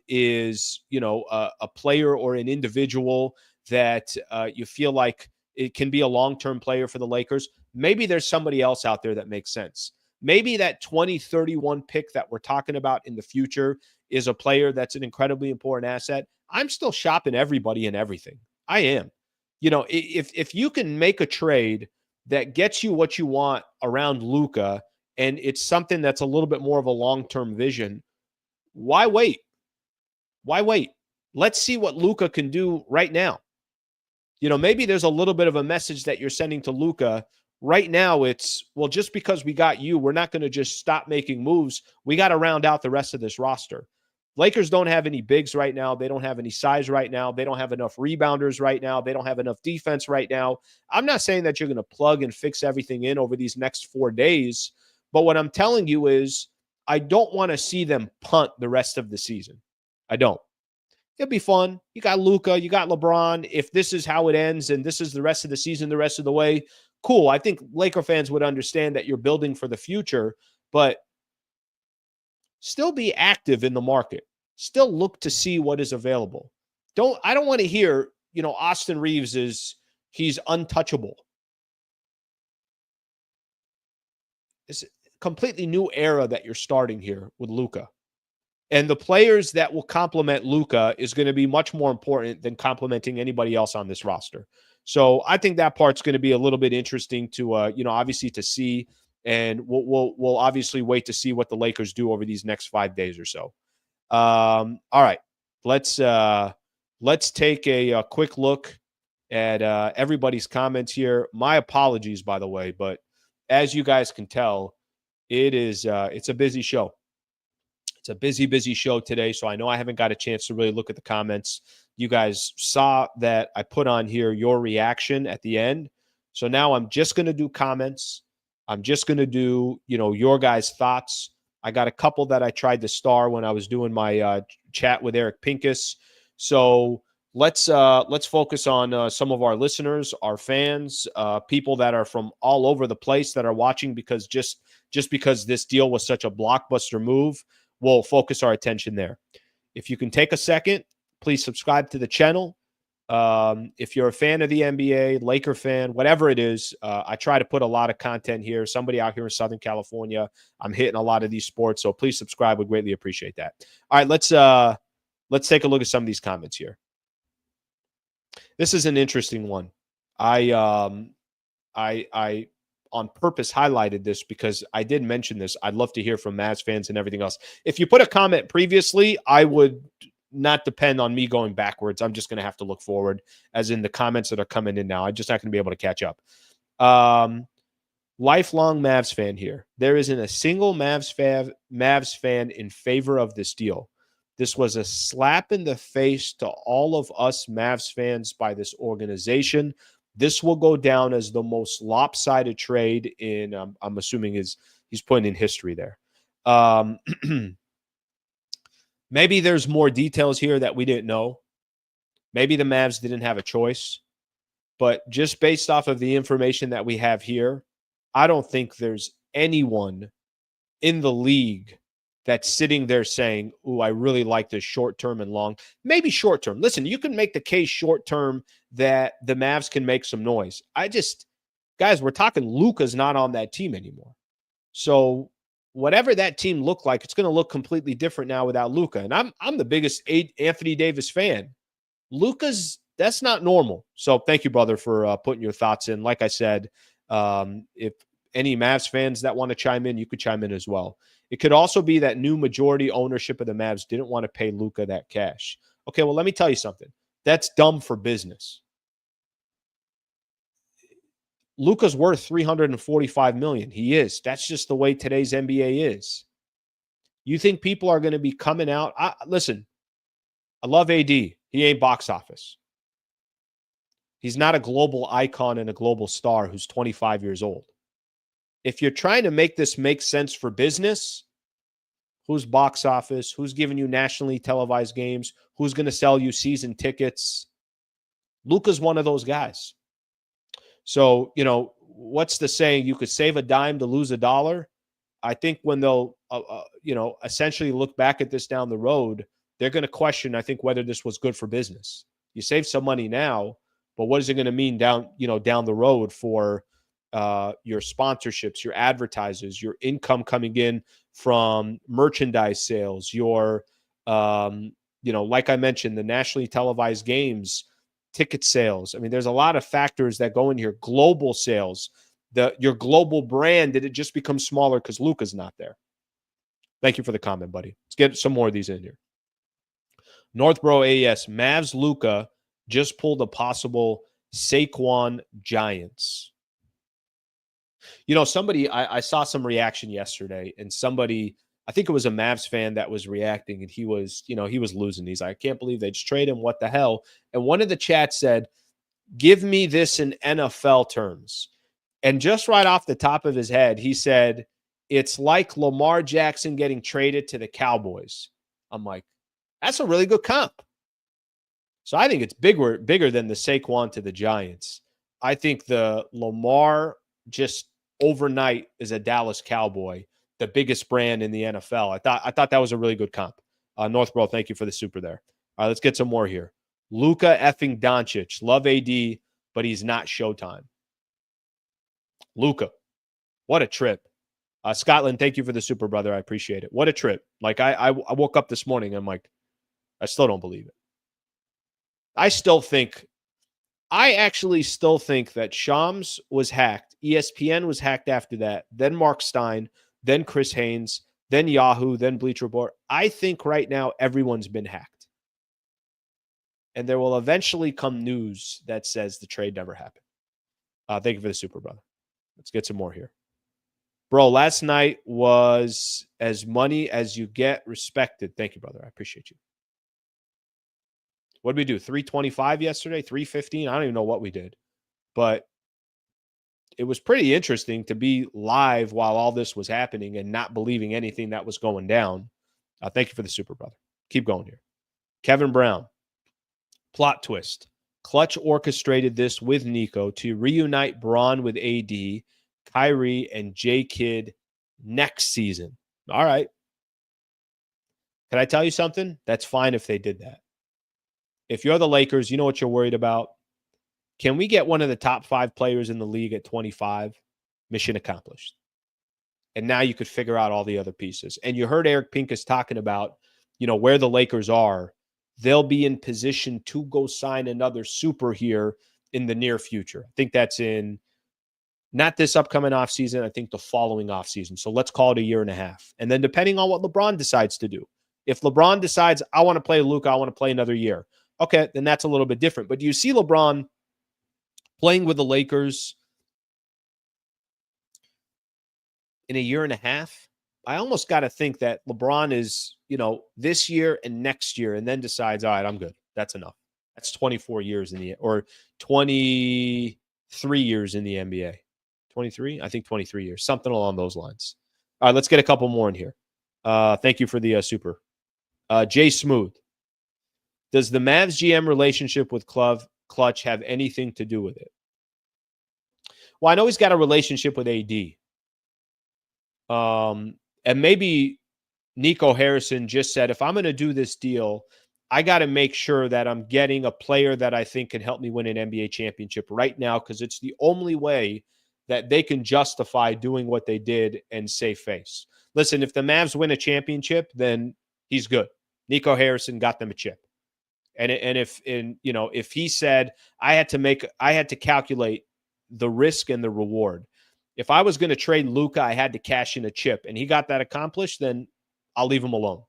is, a player or an individual that you feel like it can be a long-term player for the Lakers. Maybe there's somebody else out there that makes sense. Maybe that 2031 pick that we're talking about in the future is a player that's an incredibly important asset. I'm still shopping everybody and everything. I am. If you can make a trade that gets you what you want around Luka, and it's something that's a little bit more of a long-term vision, why wait? Why wait? Let's see what Luka can do right now. Maybe there's a little bit of a message that you're sending to Luka. Right now, it's, well, just because we got you, we're not going to just stop making moves. We got to round out the rest of this roster. Lakers don't have any bigs right now. They don't have any size right now. They don't have enough rebounders right now. They don't have enough defense right now. I'm not saying that you're going to plug and fix everything in over these next 4 days, but what I'm telling you is I don't want to see them punt the rest of the season. I don't. It'll be fun. You got Luka, you got LeBron. If this is how it ends and this is the rest of the season, the rest of the way, cool. I think Laker fans would understand that you're building for the future, but still be active in the market. Still look to see what is available. I don't want to hear, Austin Reeves he's untouchable. It's a completely new era that you're starting here with Luka. And the players that will complement Luka is going to be much more important than complementing anybody else on this roster. So I think that part's going to be a little bit interesting to, obviously to see. And we'll obviously wait to see what the Lakers do over these next 5 days or so. All right, let's take a quick look at everybody's comments here. My apologies, by the way, but as you guys can tell, it's a busy show. It's a busy show today, so I know I haven't got a chance to really look at the comments. You guys saw that I put on here your reaction at the end. So now I'm just going to do comments. I'm just going to do, your guys' thoughts. I got a couple that I tried to star when I was doing my chat with Eric Pincus. So let's focus on some of our listeners, our fans, people that are from all over the place that are watching because just because this deal was such a blockbuster move, we'll focus our attention there. If you can take a second, please subscribe to the channel. If you're a fan of the NBA, Laker fan, whatever it is, I try to put a lot of content here. Somebody out here in Southern California, I'm hitting a lot of these sports, so please subscribe. Would greatly appreciate that. All right, let's take a look at some of these comments here. This is an interesting one. I on purpose highlighted this because I did mention this. I'd love to hear from Mavs fans and everything else. If you put a comment previously, I would not depend on me going backwards. I'm just going to have to look forward, as in the comments that are coming in now. I'm just not going to be able to catch up. Lifelong Mavs fan here. There isn't a single Mavs fan in favor of this deal. This was a slap in the face to all of us Mavs fans by this organization. This will go down as the most lopsided trade in, I'm assuming he's putting in history there. Maybe there's more details here that we didn't know. Maybe the Mavs didn't have a choice. But just based off of the information that we have here, I don't think there's anyone in the league that's sitting there saying, "Ooh, I really like this short-term and long." Maybe short-term. Listen, you can make the case short-term that the Mavs can make some noise. Guys, we're talking Luka's not on that team anymore. So whatever that team looked like, it's going to look completely different now without Luka. And I'm the biggest Anthony Davis fan. That's not normal. So thank you, brother, for putting your thoughts in. Like I said, if any Mavs fans that want to chime in, you could chime in as well. It could also be that new majority ownership of the Mavs didn't want to pay Luka that cash. Okay, well, let me tell you something. That's dumb for business. Luka's worth $345 million. He is. That's just the way today's NBA is. You think people are going to be coming out? Listen, I love AD. He ain't box office. He's not a global icon and a global star who's 25 years old. If you're trying to make this make sense for business, who's box office? Who's giving you nationally televised games? Who's going to sell you season tickets? Luka's one of those guys. So, what's the saying? You could save a dime to lose a dollar. I think when they'll, essentially look back at this down the road, they're going to question, I think, whether this was good for business. You save some money now, but what is it going to mean down the road for your sponsorships, your advertisers, your income coming in from merchandise sales, your, like I mentioned, the nationally televised games, ticket sales. I mean, there's a lot of factors that go in here. Global sales, your global brand, did it just become smaller because Luka's not there? Thank you for the comment, buddy. Let's get some more of these in here. Northborough AES, Mavs Luka just pulled a possible Saquon Giants. Somebody, I saw some reaction yesterday, and somebody, I think it was a Mavs fan that was reacting, and he was losing. He's like, I can't believe they just trade him. What the hell? And one of the chats said, give me this in NFL terms. And just right off the top of his head, he said, it's like Lamar Jackson getting traded to the Cowboys. I'm like, that's a really good comp. So I think it's bigger than the Saquon to the Giants. I think the Lamar just overnight is a Dallas Cowboy, the biggest brand in the NFL. I thought that was a really good comp. Northborough, thank you for the super there. All right, let's get some more here. Luka effing Doncic. Love AD, but he's not Showtime. Luka, what a trip. Scotland, thank you for the super, brother. I appreciate it. What a trip. Like, I woke up this morning and I'm like, I still don't believe it. I actually still think that Shams was hacked. ESPN was hacked after that. Then Mark Stein, then Chris Haynes, then Yahoo, then Bleacher Report. I think right now everyone's been hacked. And there will eventually come news that says the trade never happened. Thank you for the super, brother. Let's get some more here. Bro, last night was as money as you get respected. Thank you, brother. I appreciate you. What did we do? 325 yesterday? 315? I don't even know what we did. But it was pretty interesting to be live while all this was happening and not believing anything that was going down. Thank you for the super, brother. Keep going here. Kevin Brown. Plot twist. Clutch orchestrated this with Nico to reunite Braun with AD, Kyrie, and J-Kid next season. All right. Can I tell you something? That's fine if they did that. If you're the Lakers, you know what you're worried about. Can we get one of the top 5 players in the league at 25? Mission accomplished. And now you could figure out all the other pieces. And you heard Eric Pincus talking about, where the Lakers are. They'll be in position to go sign another super here in the near future. I think that's in not this upcoming offseason, I think the following offseason. So let's call it a year and a half. And then depending on what LeBron decides to do. If LeBron decides, I want to play Luka, I want to play another year. Okay, then that's a little bit different. But do you see LeBron playing with the Lakers in a year and a half? I almost got to think that LeBron is, this year and next year, and then decides, all right, I'm good. That's enough. That's 24 years or 23 years in the NBA. 23? I think 23 years, something along those lines. All right, let's get a couple more in here. Thank you for the super. Jay Smooth. Does the Mavs GM relationship with Clutch have anything to do with it? Well, I know he's got a relationship with AD. And maybe Nico Harrison just said, if I'm going to do this deal, I got to make sure that I'm getting a player that I think can help me win an NBA championship right now, because it's the only way that they can justify doing what they did and save face. Listen, if the Mavs win a championship, then he's good. Nico Harrison got them a chip. And if he said, I had to calculate the risk and the reward. If I was going to trade Luka, I had to cash in a chip, and he got that accomplished, then I'll leave him alone.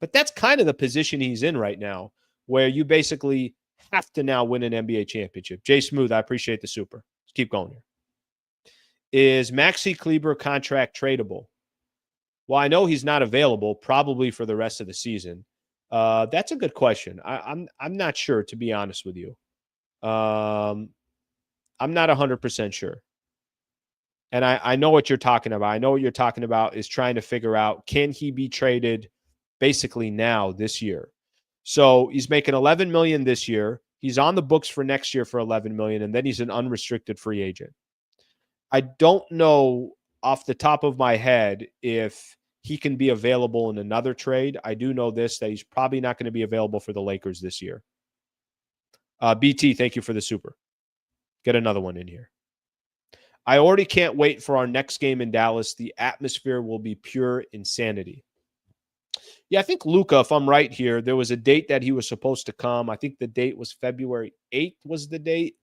But that's kind of the position he's in right now, where you basically have to now win an NBA championship. Jay Smooth, I appreciate the super. Let's keep going here. Is Maxi Kleber contract tradable? Well, I know he's not available probably for the rest of the season. That's a good question. I'm not sure, to be honest with you. I'm not 100% sure. And I know what you're talking about. I know what you're talking about is trying to figure out, can he be traded basically now this year? So he's making 11 million this year. He's on the books for next year for 11 million, and then he's an unrestricted free agent. I don't know off the top of my head if he can be available in another trade. I do know this, that he's probably not going to be available for the Lakers this year. BT, thank you for the super. Get another one in here. I already can't wait for our next game in Dallas. The atmosphere will be pure insanity. Yeah, I think Luka, if I'm right here, there was a date that he was supposed to come. I think the date was February 8th was the date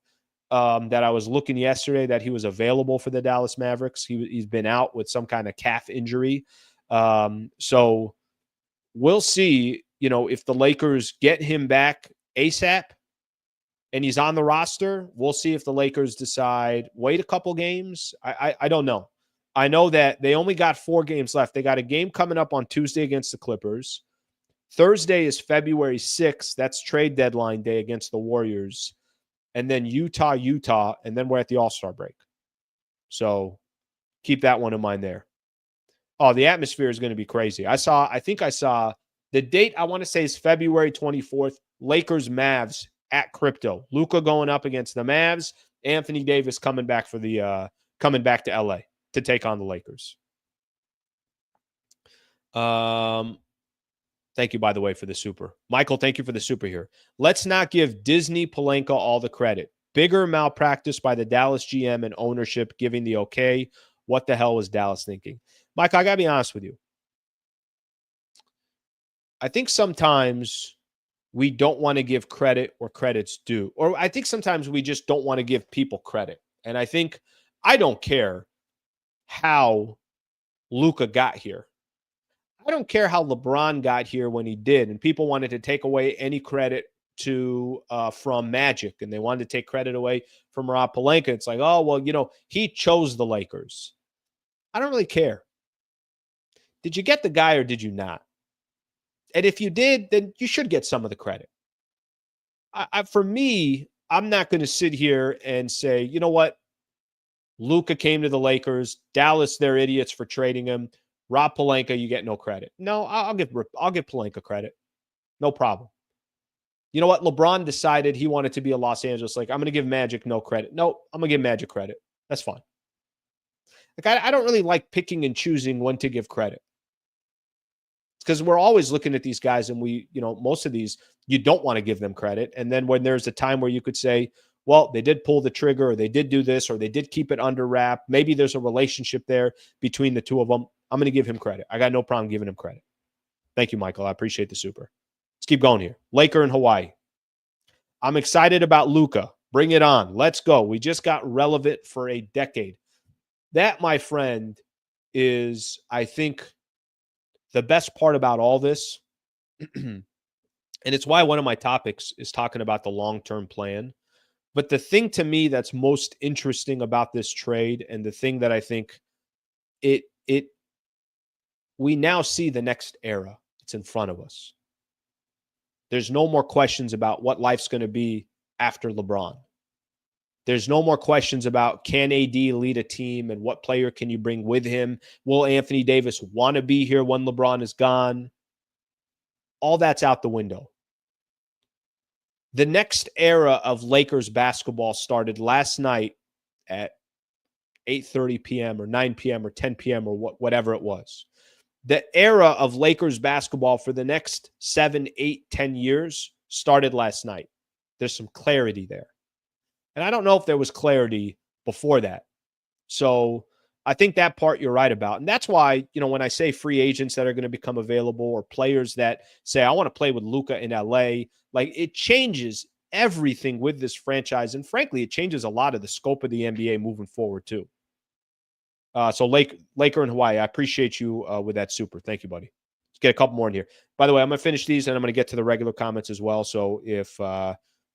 that I was looking yesterday that he was available for the Dallas Mavericks. He's been out with some kind of calf injury. So we'll see, if the Lakers get him back ASAP and he's on the roster. We'll see if the Lakers decide, wait a couple games. I don't know. I know that they only got 4 games left. They got a game coming up on Tuesday against the Clippers. Thursday is February 6th. That's trade deadline day against the Warriors. And then Utah, and then we're at the All-Star break. So keep that one in mind there. Oh, the atmosphere is going to be crazy. I think I saw the date, I want to say, is February 24th, Lakers Mavs at Crypto. Luka going up against the Mavs, Anthony Davis coming back to LA to take on the Lakers. Thank you, by the way, for the super. Michael, thank you for the super here. Let's not give Disney Pelinka all the credit. Bigger malpractice by the Dallas GM and ownership giving the okay. What the hell was Dallas thinking? Mike, I got to be honest with you. I think sometimes we don't want to give credit where credit's due. Or I think sometimes we just don't want to give people credit. And I think I don't care how Luka got here. I don't care how LeBron got here when he did, and people wanted to take away any credit from Magic, and they wanted to take credit away from Rob Pelinka. It's like, oh, well, he chose the Lakers. I don't really care. Did you get the guy or did you not? And if you did, then you should get some of the credit. For me, I'm not going to sit here and say, you know what? Luka came to the Lakers. Dallas, they're idiots for trading him. Rob Pelinka, you get no credit. No, I'll give Pelinka credit. No problem. You know what? LeBron decided he wanted to be a Los Angeles Laker. I'm going to give Magic no credit. No, I'm going to give Magic credit. That's fine. Like I don't really like picking and choosing when to give credit. Because we're always looking at these guys and most of these, you don't want to give them credit. And then when there's a time where you could say, well, they did pull the trigger, or they did do this, or they did keep it under wrap. Maybe there's a relationship there between the two of them. I'm going to give him credit. I got no problem giving him credit. Thank you, Michael. I appreciate the super. Let's keep going here. Laker in Hawaii. I'm excited about Luka. Bring it on. Let's go. We just got relevant for a decade. That, my friend, is, I think, the best part about all this. And it's why one of my topics is talking about the long-term plan. But the thing to me that's most interesting about this trade, and the thing that I think we now see the next era. It's in front of us. There's no more questions about what life's going to be after LeBron. There's no more questions about, can AD lead a team and what player can you bring with him? Will Anthony Davis want to be here when LeBron is gone? All that's out the window. The next era of Lakers basketball started last night at 8:30 p.m. or 9 p.m. or 10 p.m. or whatever it was. The era of Lakers basketball for the next 7, 8, 10 years started last night. There's some clarity there. And I don't know if there was clarity before that. So I think that part you're right about. And that's why, when I say free agents that are going to become available, or players that say, I want to play with Luka in LA, like, it changes everything with this franchise. And frankly, it changes a lot of the scope of the NBA moving forward too. So Laker in Hawaii, I appreciate you with that super. Thank you, buddy. Let's get a couple more in here. By the way, I'm going to finish these and I'm going to get to the regular comments as well. So if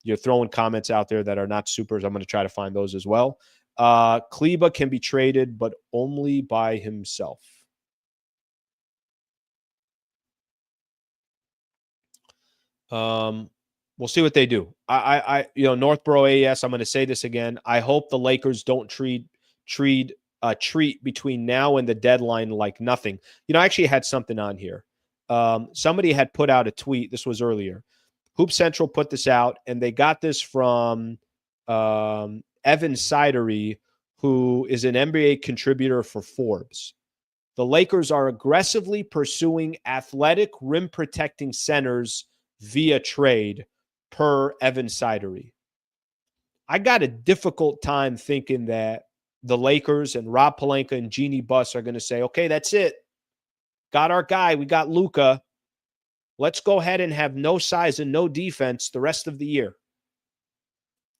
you're throwing comments out there that are not supers, I'm going to try to find those as well. Kleba can be traded, but only by himself. We'll see what they do. Northborough AES, I'm going to say this again. I hope the Lakers don't treat between now and the deadline like nothing. I actually had something on here. Somebody had put out a tweet. This was earlier. Hoop Central put this out, and they got this from Evan Sidery, who is an NBA contributor for Forbes. The Lakers are aggressively pursuing athletic rim-protecting centers via trade, per Evan Sidery. I got a difficult time thinking that the Lakers and Rob Pelinka and Jeannie Buss are going to say, okay, that's it. Got our guy. We got Luka. Let's go ahead and have no size and no defense the rest of the year.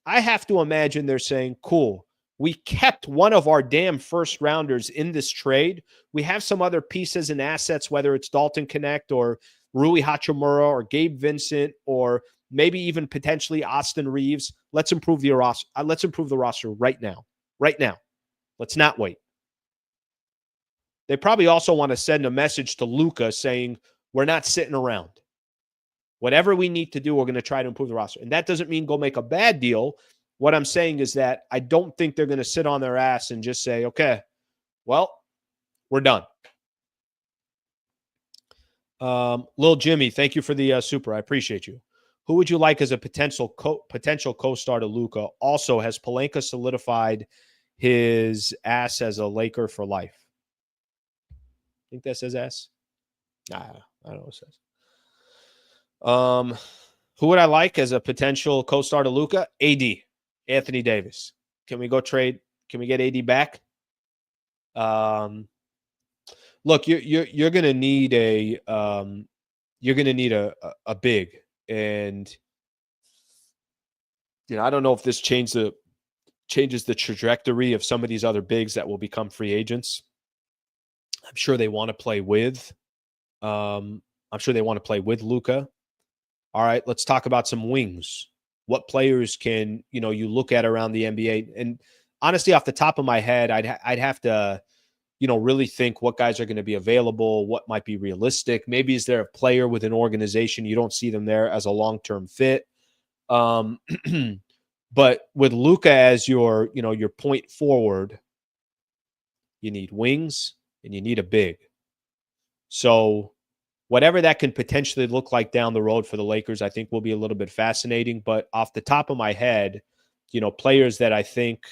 I have to imagine they're saying, cool, we kept one of our damn first rounders in this trade. We have some other pieces and assets, whether it's Dalton Connect or Rui Hachimura or Gabe Vincent or maybe even potentially Austin Reeves. Let's improve the roster. Let's improve the roster right now. Right now. Let's not wait. They probably also want to send a message to Luka saying, we're not sitting around. Whatever we need to do, we're going to try to improve the roster. And that doesn't mean go make a bad deal. What I'm saying is that I don't think they're going to sit on their ass and just say, okay, well, we're done. Lil Jimmy, thank you for the super. I appreciate you. Who would you like as a potential co-star to Luka? Also, has Pelinka solidified his ass as a Laker for life? Think that says ass? Nah, I don't know what it says. Who would I like as a potential co-star to Luka? AD, Anthony Davis. Can we go trade? Can we get AD back? Look, you're going to need a big, and I don't know if this changes the trajectory of some of these other bigs that will become free agents. I'm sure they want to play with. I'm sure they want to play with Luka. All right, let's talk about some wings. What players can you look at around the NBA? And honestly, off the top of my head, I'd have to really think what guys are going to be available, what might be realistic. Maybe is there a player with an organization you don't see them there as a long-term fit? But with Luka as your point forward, you need wings and you need a big. So whatever that can potentially look like down the road for the Lakers, I think will be a little bit fascinating. But off the top of my head, players that I think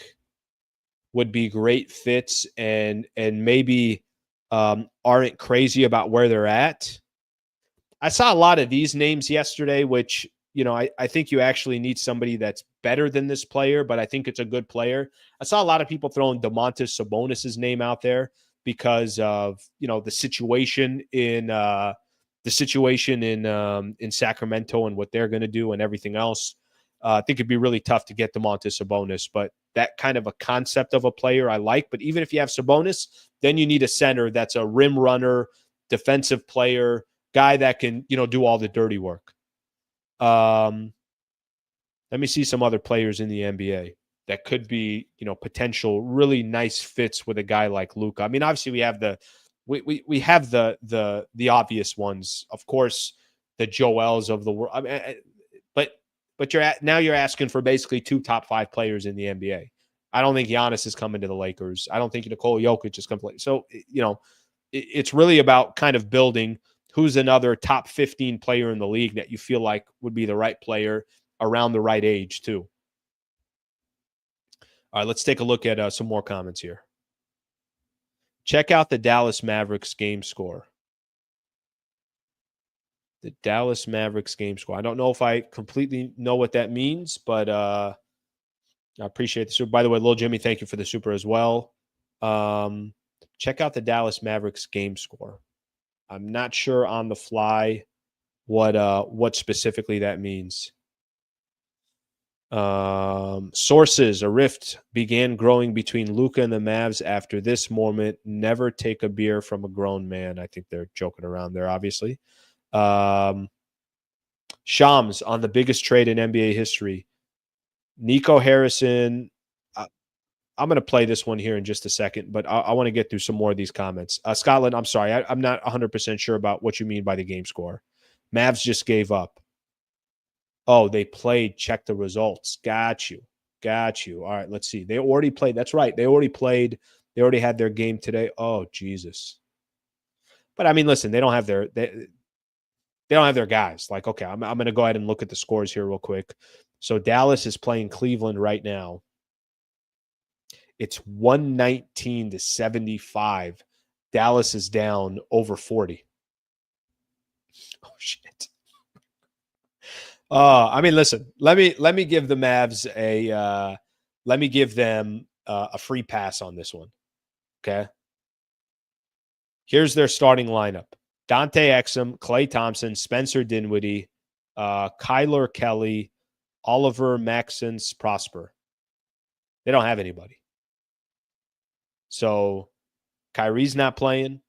would be great fits and maybe aren't crazy about where they're at. I saw a lot of these names yesterday, which, I think you actually need somebody that's better than this player, but I think it's a good player. I saw a lot of people throwing Domantas Sabonis's name out there because of, the situation in Sacramento and what they're going to do and everything else. I think it'd be really tough to get Domantas Sabonis, but that kind of a concept of a player I like. But even if you have Sabonis, then you need a center that's a rim runner, defensive player, guy that can, do all the dirty work. Let me see some other players in the NBA that could be, potential really nice fits with a guy like Luka. I mean, obviously we have we have the obvious ones, of course, the Joels of the world. I mean, but you're asking for basically 2 top 5 players in the NBA. I don't think Giannis is coming to the Lakers. I don't think Nikola Jokic is coming to play. So, it's really about kind of building who's another top 15 player in the league that you feel like would be the right player around the right age too. All right, let's take a look at some more comments here. Check out the Dallas Mavericks game score. The Dallas Mavericks game score. I don't know if I completely know what that means, but I appreciate the super. By the way, Lil Jimmy, thank you for the super as well. Check out the Dallas Mavericks game score. I'm not sure on the fly what specifically that means. Sources, a rift began growing between Luka and the Mavs after this moment. Never take a beer from a grown man. I think they're joking around there, obviously. Shams on the biggest trade in NBA history. Nico Harrison. I'm going to play this one here in just a second, but I want to get through some more of these comments. Scotland, I'm sorry. I'm not 100% sure about what you mean by the game score. Mavs just gave up. Oh, they played. Check the results. Got you. All right, let's see. They already played. That's right. They already played. They already had their game today. Oh, Jesus. But I mean, listen, they don't have their guys. Like, okay, I'm going to go ahead and look at the scores here real quick. So Dallas is playing Cleveland right now. It's 119-75. Dallas is down over 40. Oh shit. I mean, listen. Let me give the Mavs let me give them a free pass on this one. Okay. Here's their starting lineup: Dante Exum, Klay Thompson, Spencer Dinwiddie, Kyler Kelly, Oliver Maxence Prosper. They don't have anybody. So Kyrie's not playing.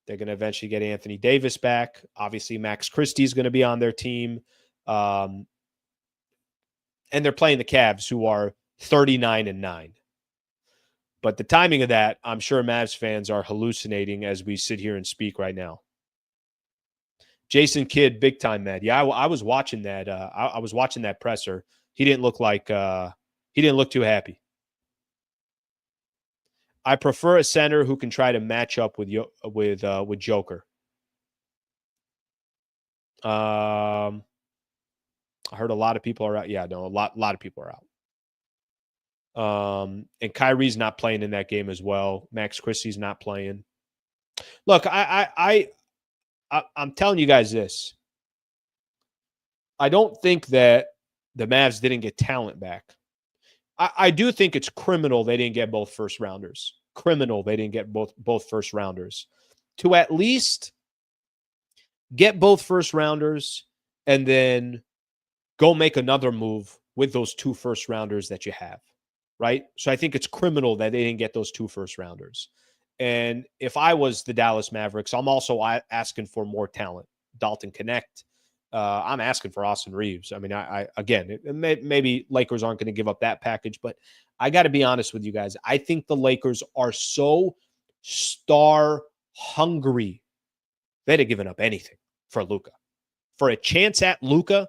They're going to eventually get Anthony Davis back. Obviously, Max Christie's going to be on their team. And they're playing the Cavs, who are 39-9. But the timing of that, I'm sure Mavs fans are hallucinating as we sit here and speak right now. Jason Kidd, big time mad. Yeah, I was watching that. I was watching that presser. He didn't look too happy. I prefer a center who can try to match up with Joker. I heard a lot of people are out. Yeah, no, a lot of people are out. And Kyrie's not playing in that game as well. Max Christie's not playing. Look, I'm telling you guys this. I don't think that the Mavs didn't get talent back. I do think it's criminal they didn't get both first rounders. Criminal they didn't get both first rounders. To at least get both first rounders and then go make another move with those 2 first rounders that you have, right? So I think it's criminal that they didn't get those 2 first rounders. And if I was the Dallas Mavericks, I'm also asking for more talent. Dalton Connect. I'm asking for Austin Reeves. I mean, maybe Lakers aren't going to give up that package, but I got to be honest with you guys. I think the Lakers are so star hungry. They'd have given up anything for Luka. For a chance at Luka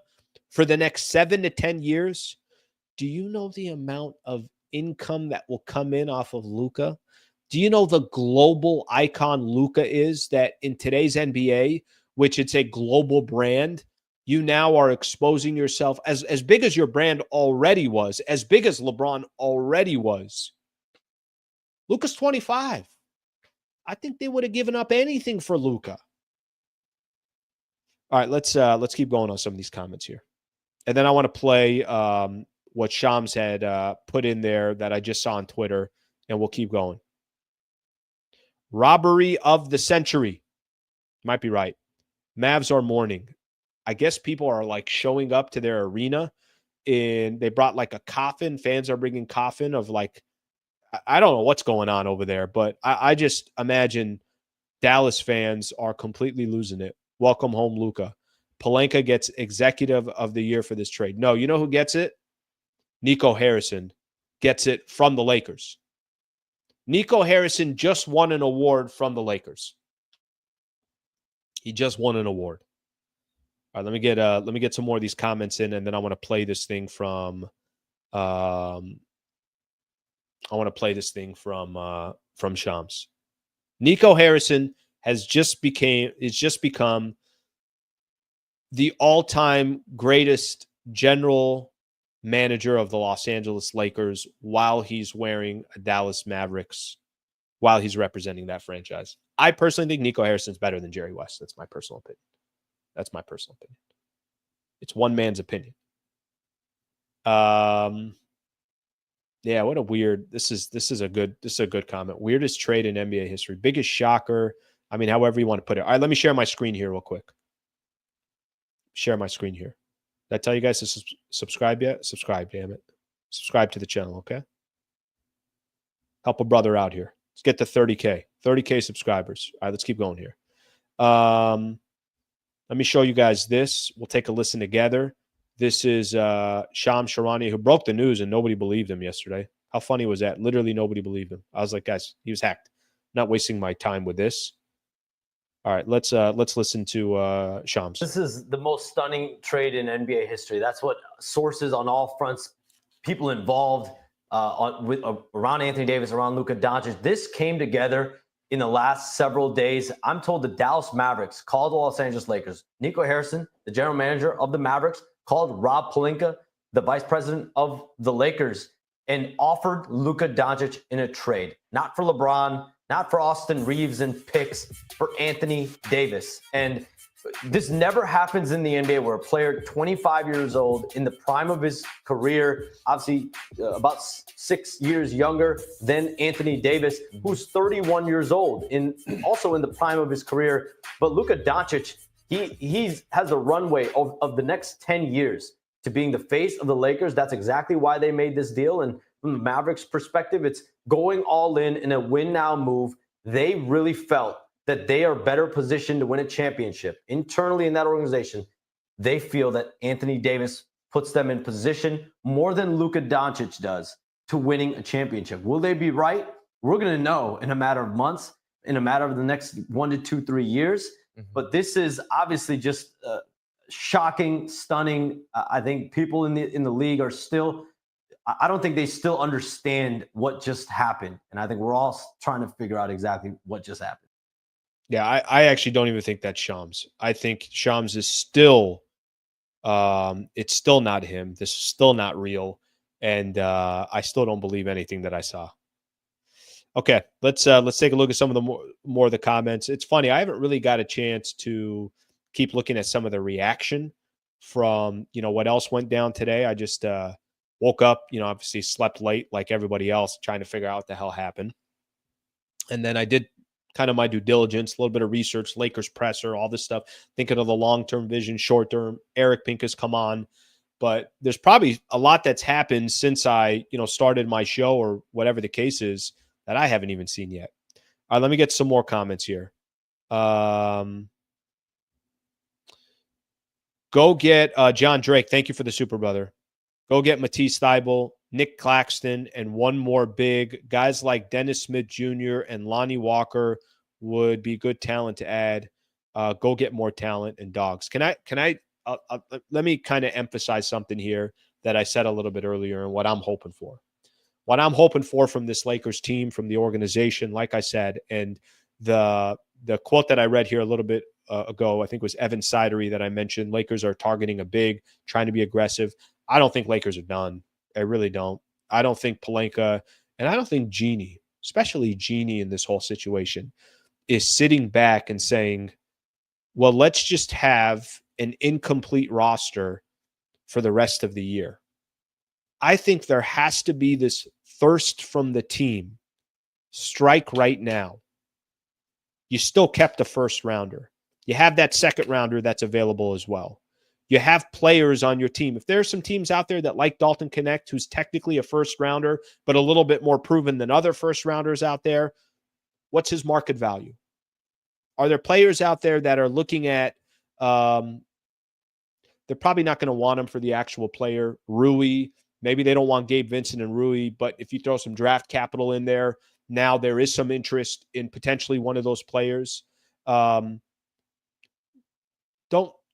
for the next 7 to 10 years, do you know the amount of income that will come in off of Luka? Do you know the global icon Luka is, that in today's NBA, which it's a global brand, you now are exposing yourself as big as your brand already was, as big as LeBron already was. Luka's 25. I think they would have given up anything for Luka. All right, let's keep going on some of these comments here. And then I want to play what Shams had put in there that I just saw on Twitter, and we'll keep going. Robbery of the century. Might be right. Mavs are mourning. I guess people are like showing up to their arena, and they brought like a coffin. Fans are bringing coffin of like, I don't know what's going on over there, but I just imagine Dallas fans are completely losing it. Welcome home, Luka. Pelinka gets executive of the year for this trade. No, you know who gets it? Nico Harrison gets it from the Lakers. Nico Harrison just won an award from the Lakers. He just won an award. All right, let me get some more of these comments in, and then I want to play this thing from Shams. Nico Harrison has just become the all-time greatest general manager of the Los Angeles Lakers while he's wearing a Dallas Mavericks, while he's representing that franchise. I personally think Nico Harrison's better than Jerry West. That's my personal opinion. It's one man's opinion. Yeah, what a weird. This is a good comment. Weirdest trade in NBA history. Biggest shocker. I mean, however you want to put it. All right, let me share my screen here real quick. Share my screen here. Did I tell you guys to subscribe yet? Subscribe, damn it. Subscribe to the channel, okay? Help a brother out here. Let's get to 30K. 30K subscribers. All right, let's keep going here. Let me show you guys this. We'll take a listen together. This is Shams Charania, who broke the news and nobody believed him yesterday. How funny was that? Literally nobody believed him. I was like, guys, he was hacked. I'm not wasting my time with this. All right, let's listen to Shams. This is the most stunning trade in NBA history. That's what sources on all fronts, people involved around Anthony Davis, around Luka Doncic. This came together in the last several days. I'm told the Dallas Mavericks called the Los Angeles Lakers. Nico Harrison, the general manager of the Mavericks, called Rob Pelinka, the vice president of the Lakers, and offered Luka Doncic in a trade. Not for LeBron, not for Austin Reeves and picks, for Anthony Davis. And this never happens in the NBA where a player 25 years old in the prime of his career, obviously about 6 years younger than Anthony Davis, who's 31 years old, also in the prime of his career. But Luka Doncic, he has a runway of the next 10 years to being the face of the Lakers. That's exactly why they made this deal. And from the Mavericks' perspective, it's going all in a win-now move. They really felt that they are better positioned to win a championship. Internally in that organization, they feel that Anthony Davis puts them in position more than Luka Doncic does to winning a championship. Will they be right? We're going to know in a matter of months, in a matter of the next 1 to 2, 3 years. Mm-hmm. But this is obviously just shocking, stunning. I think people in the league are still, I don't think they still understand what just happened. And I think we're all trying to figure out exactly what just happened. Yeah, I actually don't even think that's Shams. I think Shams is still, it's still not him. This is still not real. And I still don't believe anything that I saw. Okay, let's take a look at some of the more of the comments. It's funny, I haven't really got a chance to keep looking at some of the reaction from, what else went down today. I just woke up, obviously slept late like everybody else, trying to figure out what the hell happened. And then I did kind of my due diligence, a little bit of research, Lakers presser, all this stuff, thinking of the long-term vision, short-term, Eric Pincus come on. But there's probably a lot that's happened since I, started my show or whatever the case is that I haven't even seen yet. All right, let me get some more comments here. Go get John Drake. Thank you for the super brother. Go get Matisse Thybulle, Nick Claxton, and one more big. Guys like Dennis Smith Jr. and Lonnie Walker would be good talent to add. Go get more talent and dogs. Can I let me kind of emphasize something here that I said a little bit earlier and what I'm hoping for. What I'm hoping for from this Lakers team, from the organization, like I said, and the quote that I read here a little bit ago, I think it was Evan Sidery that I mentioned, Lakers are targeting a big, trying to be aggressive. I don't think Lakers are done. I really don't. I don't think Pelinka, and I don't think Genie, especially Genie in this whole situation, is sitting back and saying, well, let's just have an incomplete roster for the rest of the year. I think there has to be this thirst from the team. Strike right now. You still kept a first rounder. You have that second rounder that's available as well. You have players on your team. If there are some teams out there that like Dalton Connect, who's technically a first rounder, but a little bit more proven than other first rounders out there, what's his market value? Are there players out there that are looking at, they're probably not going to want him for the actual player, Rui. Maybe they don't want Gabe Vincent and Rui, but if you throw some draft capital in there, now there is some interest in potentially one of those players.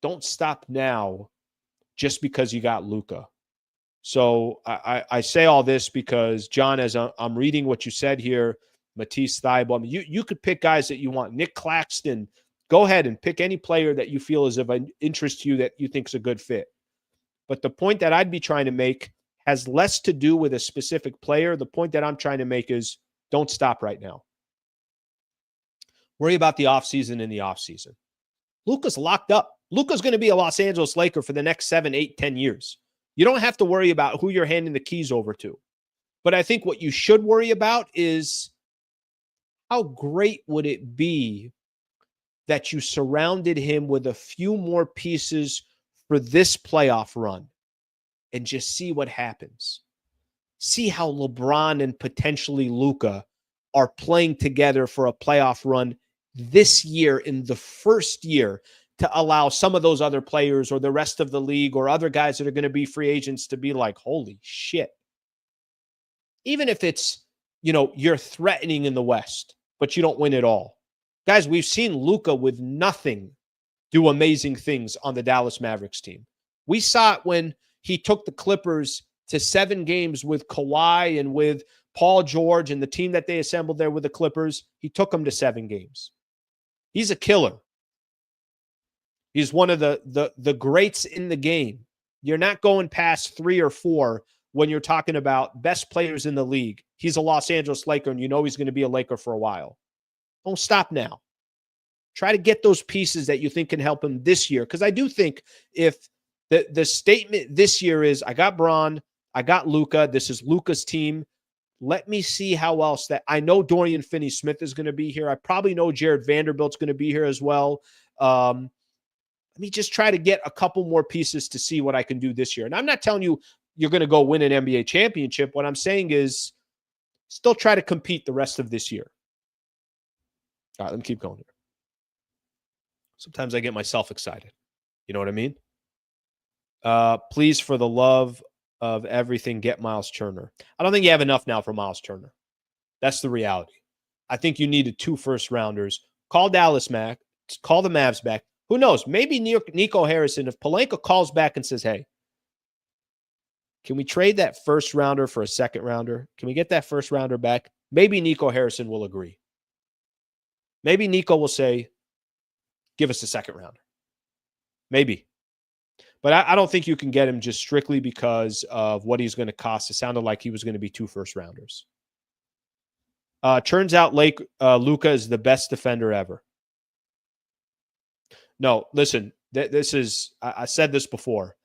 Don't stop now just because you got Luka. So I say all this because, John, as I'm reading what you said here, Matisse Thybulle, I mean, you could pick guys that you want. Nick Claxton, go ahead and pick any player that you feel is of an interest to you that you think is a good fit. But the point that I'd be trying to make has less to do with a specific player. The point that I'm trying to make is don't stop right now. Worry about the offseason in the offseason. Luka's locked up. Luka's going to be a Los Angeles Laker for the next 7, 8, 10 years. You don't have to worry about who you're handing the keys over to. But I think what you should worry about is how great would it be that you surrounded him with a few more pieces for this playoff run and just see what happens. See how LeBron and potentially Luka are playing together for a playoff run this year in the first year to allow some of those other players or the rest of the league or other guys that are going to be free agents to be like, holy shit. Even if it's, you're threatening in the West, but you don't win it all. Guys, we've seen Luka with nothing do amazing things on the Dallas Mavericks team. We saw it when he took the Clippers to 7 games with Kawhi and with Paul George and the team that they assembled there with the Clippers. He took them to 7 games. He's a killer. He's one of the greats in the game. You're not going past 3 or 4 when you're talking about best players in the league. He's a Los Angeles Laker, and you know he's going to be a Laker for a while. Don't stop now. Try to get those pieces that you think can help him this year. Because I do think if the statement this year is, I got Bron, I got Luka, this is Luka's team. Let me see how else that I know Dorian Finney-Smith is going to be here. I probably know Jared Vanderbilt's going to be here as well. Let me just try to get a couple more pieces to see what I can do this year. And I'm not telling you you're going to go win an NBA championship. What I'm saying is still try to compete the rest of this year. All right, let me keep going here. Sometimes I get myself excited. You know what I mean? Please, for the love of everything, get Miles Turner. I don't think you have enough now for Miles Turner. That's the reality. I think you needed 2 first-rounders. Call Dallas back. Call the Mavs back. Who knows? Maybe Nico Harrison, if Pelinka calls back and says, hey, can we trade that first-rounder for a second-rounder? Can we get that first-rounder back? Maybe Nico Harrison will agree. Maybe Nico will say, give us a second-rounder. Maybe. But I don't think you can get him just strictly because of what he's going to cost. It sounded like he was going to be 2 first-rounders. Turns out Luka is the best defender ever. No, listen, this is, I said this before.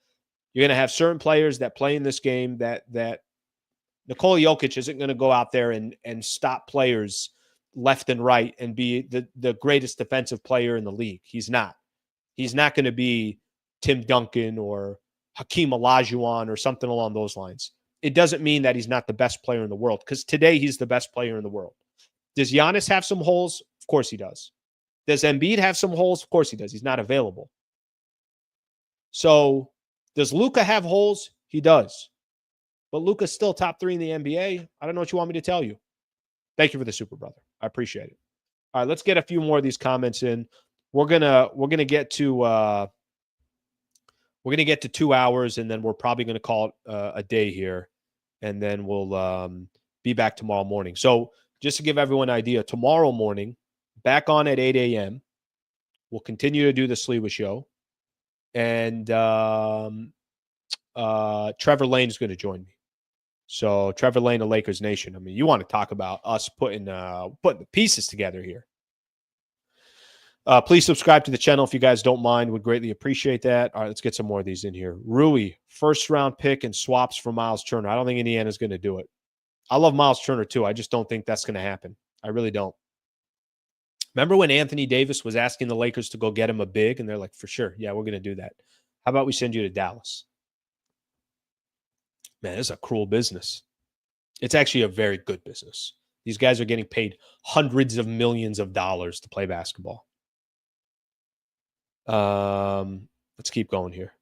You're going to have certain players that play in this game that Nikola Jokic isn't going to go out there and stop players left and right and be the greatest defensive player in the league. He's not. He's not going to be Tim Duncan or Hakeem Olajuwon or something along those lines. It doesn't mean that he's not the best player in the world, because today he's the best player in the world. Does Giannis have some holes? Of course he does. Does Embiid have some holes? Of course he does. He's not available. So does Luka have holes? He does. But Luka's still top 3 in the NBA. I don't know what you want me to tell you. Thank you for the super, brother. I appreciate it. All right, let's get a few more of these comments in. We're gonna get to 2 hours, and then we're probably gonna call it a day here, and then we'll be back tomorrow morning. So just to give everyone an idea, tomorrow morning, back on at 8 a.m. We'll continue to do the Sliwa show, and Trevor Lane is going to join me. So Trevor Lane of Lakers Nation. I mean, you want to talk about us putting the pieces together here. Please subscribe to the channel if you guys don't mind. Would greatly appreciate that. All right, let's get some more of these in here. Rui, first-round pick and swaps for Miles Turner. I don't think Indiana's going to do it. I love Miles Turner too. I just don't think that's going to happen. I really don't. Remember when Anthony Davis was asking the Lakers to go get him a big, and they're like, for sure, yeah, we're going to do that. How about we send you to Dallas? Man, it's a cruel business. It's actually a very good business. These guys are getting paid hundreds of millions of dollars to play basketball. Let's keep going here.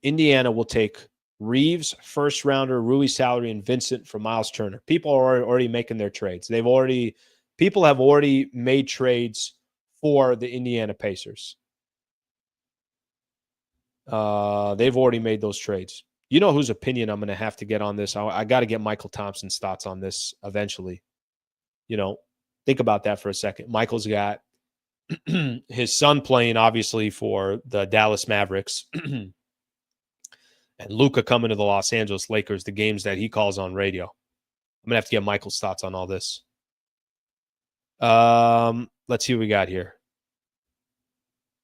Indiana will take Reeves, first rounder, Rui salary, and Vincent for Miles Turner. People are already making their trades. People have already made trades for the Indiana Pacers. They've already made those trades. You know whose opinion I'm going to have to get on this? I got to get Michael Thompson's thoughts on this eventually. You know, think about that for a second. Michael's got his son playing, obviously, for the Dallas Mavericks. And Luka coming to the Los Angeles Lakers, the games that he calls on radio. I'm going to have to get Michael's thoughts on all this. Let's see what we got here.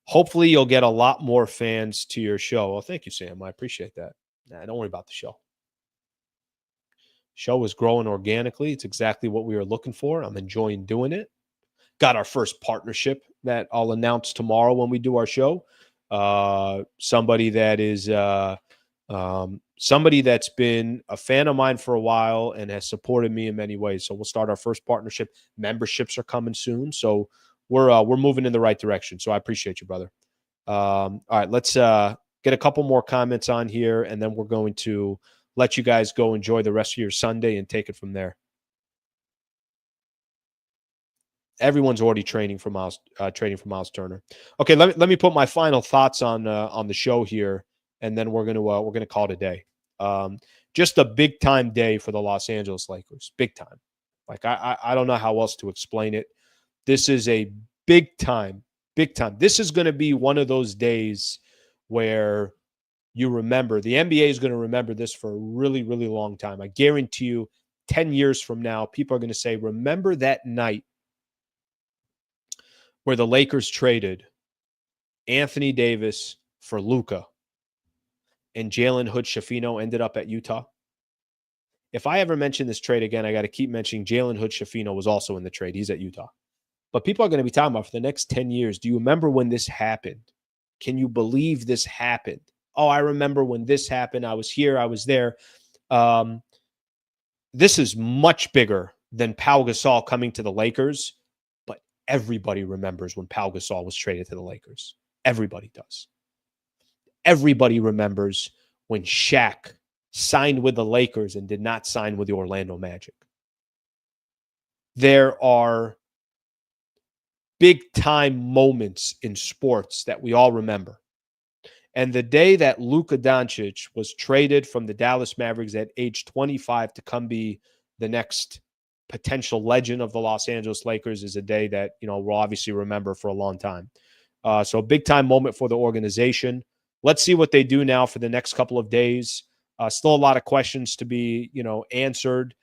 Hopefully you'll get a lot more fans to your show. Well, thank you, Sam. I appreciate that. Nah, don't worry about the show. Show is growing organically. It's exactly what we were looking for. I'm enjoying doing it. Got our first partnership that I'll announce tomorrow when we do our show. Somebody that's been a fan of mine for a while and has supported me in many ways. So we'll start our first partnership. Memberships are coming soon. So we're moving in the right direction. So I appreciate you, brother. All right, let's get a couple more comments on here, and then we're going to let you guys go enjoy the rest of your Sunday and take it from there. Everyone's already training for Miles Turner. Okay, let me put my final thoughts on the show here, and then we're gonna call it a day. Just a big time day for the Los Angeles Lakers. Big time. Like I don't know how else to explain it. This is a big time. This is going to be one of those days where you remember. The NBA is going to remember this for a really, really long time. I guarantee you, 10 years from now, people are going to say, remember that night where the Lakers traded Anthony Davis for Luka and Jalen Hood-Schifino ended up at Utah? If I ever mention this trade again, I got to keep mentioning Jalen Hood-Schifino was also in the trade. He's at Utah. But people are going to be talking about for the next 10 years, do you remember when this happened? Can you believe this happened? Oh, I remember when this happened. I was here. I was there. This is much bigger than Pau Gasol coming to the Lakers, but everybody remembers when Pau Gasol was traded to the Lakers. Everybody does. Everybody remembers when Shaq signed with the Lakers and did not sign with the Orlando Magic. There are big-time moments in sports that we all remember. And the day that Luka Doncic was traded from the Dallas Mavericks at age 25 to come be the next potential legend of the Los Angeles Lakers is a day that, we'll obviously remember for a long time. So a big-time moment for the organization. Let's see what they do now for the next couple of days. Still a lot of questions to be, answered.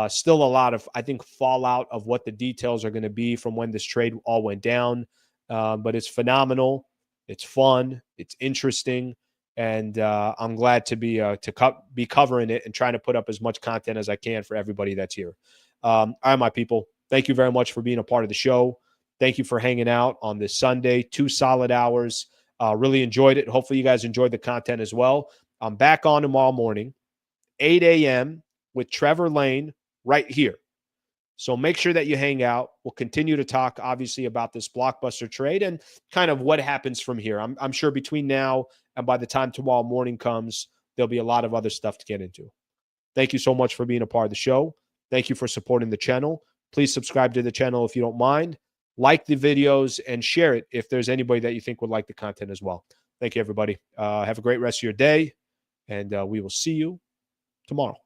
Still a lot of, I think, fallout of what the details are going to be from when this trade all went down. But it's phenomenal. It's fun. It's interesting. And I'm glad to be covering it and trying to put up as much content as I can for everybody that's here. All right, my people. Thank you very much for being a part of the show. Thank you for hanging out on this Sunday. 2 solid hours. Really enjoyed it. Hopefully you guys enjoyed the content as well. I'm back on tomorrow morning, 8 a.m. with Trevor Lane right here. So make sure that you hang out. We'll continue to talk, obviously, about this blockbuster trade and kind of what happens from here. I'm sure between now and by the time tomorrow morning comes, there'll be a lot of other stuff to get into. Thank you so much for being a part of the show. Thank you for supporting the channel. Please subscribe to the channel if you don't mind. Like the videos and share it if there's anybody that you think would like the content as well. Thank you, everybody. Have a great rest of your day, and we will see you tomorrow.